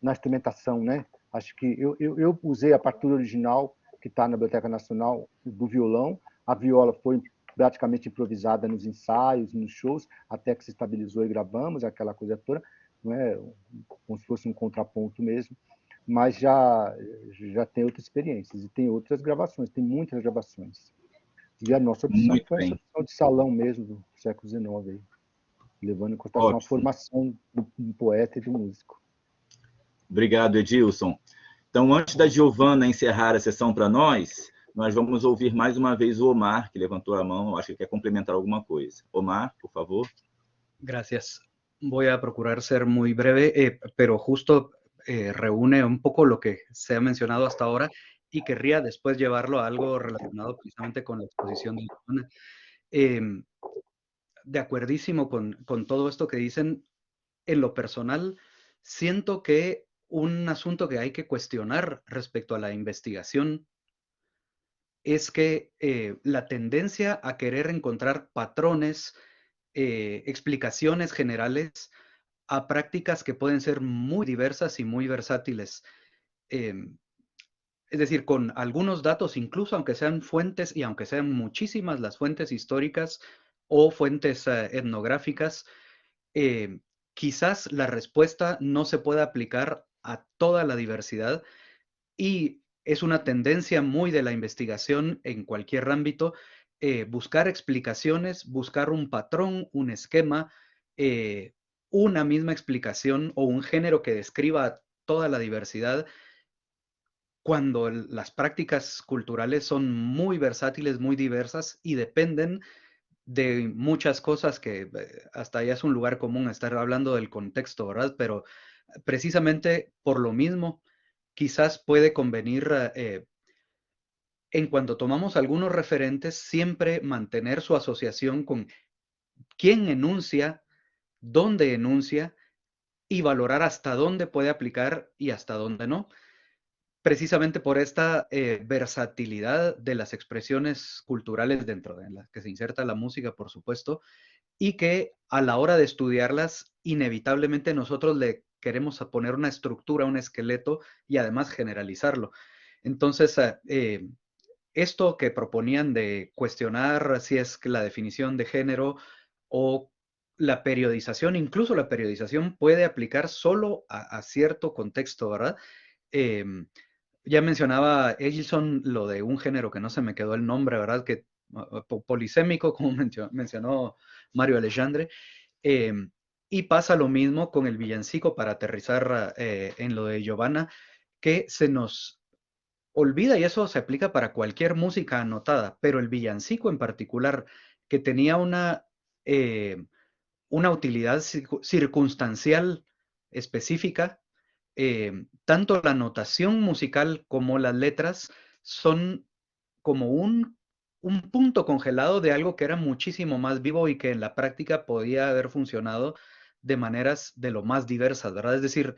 instrumentação, né? Acho que eu usei a partitura original que está na Biblioteca Nacional do violão. A viola foi praticamente improvisada nos ensaios, nos shows, até que se estabilizou e gravamos aquela coisa toda, não é? Como se fosse um contraponto mesmo. Mas já tem outras experiências e tem outras gravações, tem muitas gravações. E a nossa opção foi essa opção de salão mesmo do século XIX, aí, levando em consideração a formação do poeta e do músico. Obrigado, Edilson. Então, antes da Giovana encerrar a sessão para nós vamos ouvir mais uma vez o Omar, que levantou a mão, acho que quer complementar alguma coisa. Omar, por favor. Gracias. Voy a procurar ser muy breve, pero justo reúne un poco lo que se ha mencionado hasta ahora y querría después llevarlo a algo relacionado precisamente con la exposición de Giovana. De acuerdísimo con todo esto que dicen. En lo personal, siento que un asunto que hay que cuestionar respecto a la investigación es que la tendencia a querer encontrar patrones, explicaciones generales a prácticas que pueden ser muy diversas y muy versátiles. Es decir, con algunos datos, incluso aunque sean fuentes y aunque sean muchísimas las fuentes históricas o fuentes etnográficas, quizás la respuesta no se pueda aplicar a toda la diversidad, y es una tendencia muy de la investigación en cualquier ámbito, buscar explicaciones, buscar un patrón, un esquema, una misma explicación o un género que describa toda la diversidad, cuando las prácticas culturales son muy versátiles, muy diversas y dependen de muchas cosas que hasta ya es un lugar común estar hablando del contexto, ¿verdad? Pero precisamente por lo mismo, quizás puede convenir, en cuanto tomamos algunos referentes, siempre mantener su asociación con quién enuncia, dónde enuncia, y valorar hasta dónde puede aplicar y hasta dónde no. Precisamente por esta versatilidad de las expresiones culturales dentro de las que se inserta la música, por supuesto, y que a la hora de estudiarlas, inevitablemente nosotros le queremos poner una estructura, un esqueleto y además generalizarlo. Entonces, esto que proponían de cuestionar si es que la definición de género o la periodización, incluso la periodización puede aplicar solo a cierto contexto, ¿verdad? Ya mencionaba Egilson lo de un género que no se me quedó el nombre, ¿verdad? Que polisémico, como mencionó Mario Alexandre. Y pasa lo mismo con el villancico, para aterrizar en lo de Giovanna, que se nos olvida, y eso se aplica para cualquier música anotada, pero el villancico en particular, que tenía una utilidad circunstancial específica, tanto la notación musical como las letras son como un punto congelado de algo que era muchísimo más vivo y que en la práctica podía haber funcionado de maneras de lo más diversas, ¿verdad? Es decir,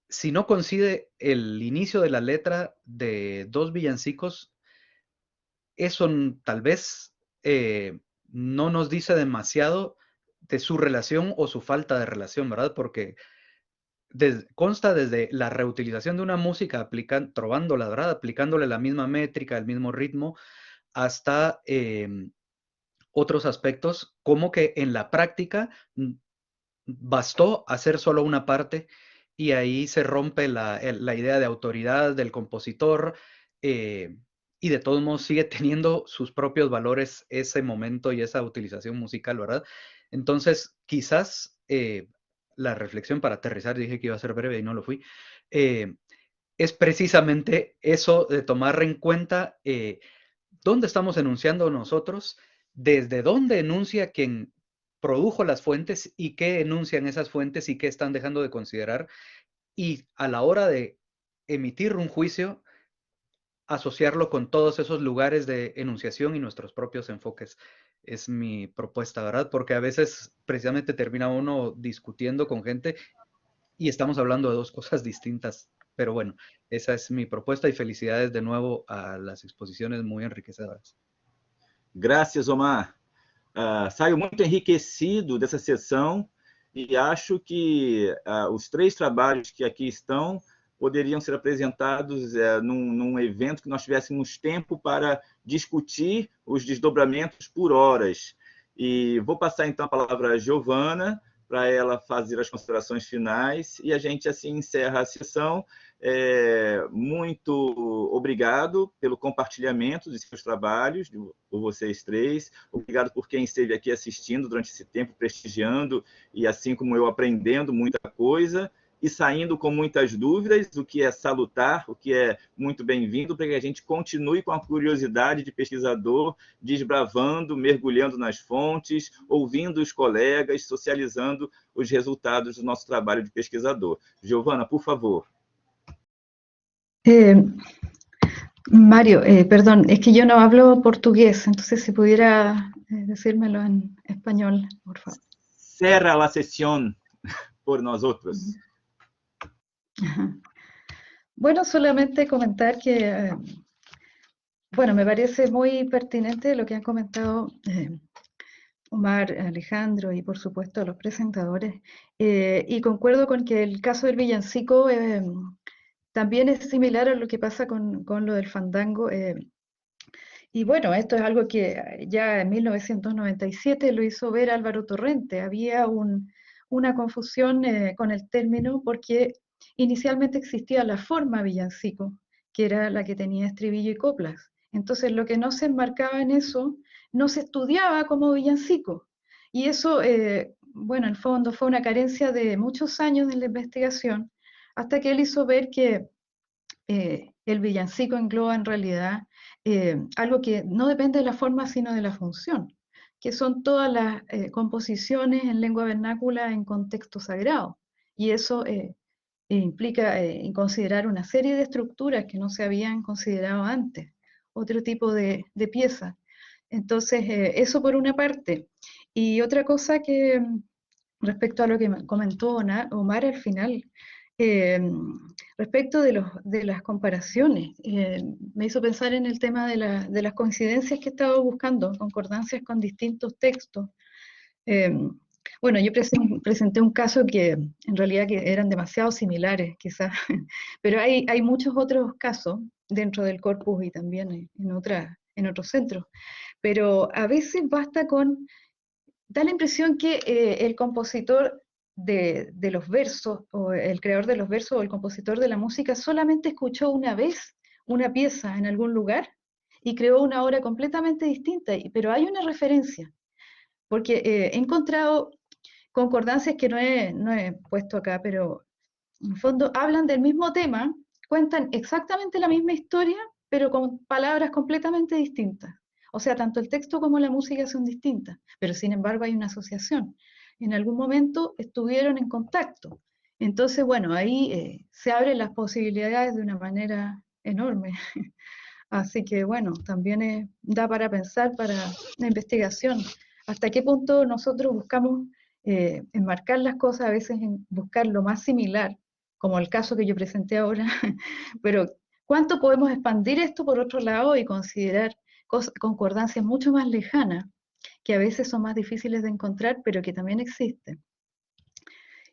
si no coincide el inicio de la letra de dos villancicos, eso tal vez no nos dice demasiado de su relación o su falta de relación, ¿verdad? Porque consta desde la reutilización de una música, trovándola, ¿verdad? Aplicándole la misma métrica, el mismo ritmo, hasta otros aspectos, como que en la práctica bastó hacer solo una parte y ahí se rompe la idea de autoridad del compositor, y de todos modos sigue teniendo sus propios valores ese momento y esa utilización musical, ¿verdad? Entonces, quizás la reflexión para aterrizar, dije que iba a ser breve y no lo fui, es precisamente eso de tomar en cuenta dónde estamos enunciando nosotros, desde dónde enuncia quien produjo las fuentes y qué enuncian esas fuentes y qué están dejando de considerar, y a la hora de emitir un juicio, asociarlo con todos esos lugares de enunciación y nuestros propios enfoques. Es mi propuesta, ¿verdad? Porque a veces precisamente termina uno discutiendo con gente y estamos hablando de dos cosas distintas. Pero bueno, esa es mi propuesta y felicidades de nuevo a las exposiciones muy enriquecedoras. Graças, Omar. Saio muito enriquecido dessa sessão e acho que os 3 trabalhos que aqui estão poderiam ser apresentados num evento que nós tivéssemos tempo para discutir os desdobramentos por horas. E vou passar então a palavra à Giovanna, para ela fazer as considerações finais, e a gente assim encerra a sessão. Muito obrigado pelo compartilhamento de seus trabalhos, por vocês 3. Obrigado por quem esteve aqui assistindo durante esse tempo, prestigiando, e assim como eu, aprendendo muita coisa, e saindo com muitas dúvidas, o que é salutar, o que é muito bem-vindo, para que a gente continue com a curiosidade de pesquisador, desbravando, mergulhando nas fontes, ouvindo os colegas, socializando os resultados do nosso trabalho de pesquisador. Giovanna, por favor. Mario, perdón, es que yo no hablo portugués, entonces si pudiera decírmelo en español, por favor. Cerra la sesión por nosotros. Ajá. Bueno, solamente comentar que, bueno, me parece muy pertinente lo que han comentado Omar, Alejandro y por supuesto los presentadores, y concuerdo con que el caso del villancico también es similar a lo que pasa con lo del fandango. Y bueno, esto es algo que ya en 1997 lo hizo ver Álvaro Torrente. Había una confusión con el término porque inicialmente existía la forma villancico, que era la que tenía estribillo y coplas. Entonces lo que no se enmarcaba en eso no se estudiaba como villancico. Y eso, bueno, en el fondo fue una carencia de muchos años de la investigación, hasta que él hizo ver que el villancico engloba en realidad algo que no depende de la forma sino de la función, que son todas las composiciones en lengua vernácula en contexto sagrado. Y eso implica considerar una serie de estructuras que no se habían considerado antes, otro tipo de piezas. Entonces, eso por una parte. Y otra cosa que respecto a lo que comentó Omar al final, respecto de las comparaciones, me hizo pensar en el tema de las coincidencias que he estado buscando, concordancias con distintos textos. Bueno, yo presenté un caso que en realidad que eran demasiado similares, quizás, pero hay muchos otros casos dentro del corpus y también en otros centros. Pero a veces basta con, da la impresión que el compositor de los versos, o el creador de los versos, o el compositor de la música, solamente escuchó una vez una pieza en algún lugar y creó una obra completamente distinta, pero hay una referencia, porque he encontrado concordancias que no he puesto acá, pero en el fondo hablan del mismo tema, cuentan exactamente la misma historia, pero con palabras completamente distintas. O sea, tanto el texto como la música son distintas, pero sin embargo hay una asociación. En algún momento estuvieron en contacto. Entonces, bueno, ahí se abren las posibilidades de una manera enorme. Así que, bueno, también da para pensar para la investigación. ¿Hasta qué punto nosotros buscamos enmarcar las cosas, a veces en buscar lo más similar, como el caso que yo presenté ahora, pero cuánto podemos expandir esto por otro lado y considerar concordancias mucho más lejanas, que a veces son más difíciles de encontrar, pero que también existen?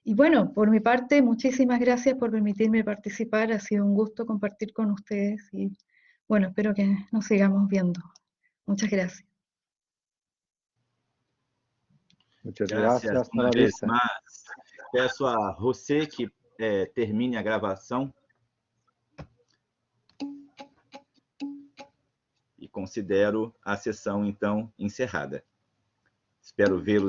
Y bueno, por mi parte, muchísimas gracias por permitirme participar, ha sido un gusto compartir con ustedes y bueno, espero que nos sigamos viendo. Muchas gracias. Muchas Gracias gracias, uma vez Larissa. mais. Peço a José que termine a gravação e considero a sessão, então, encerrada. Espero vê-los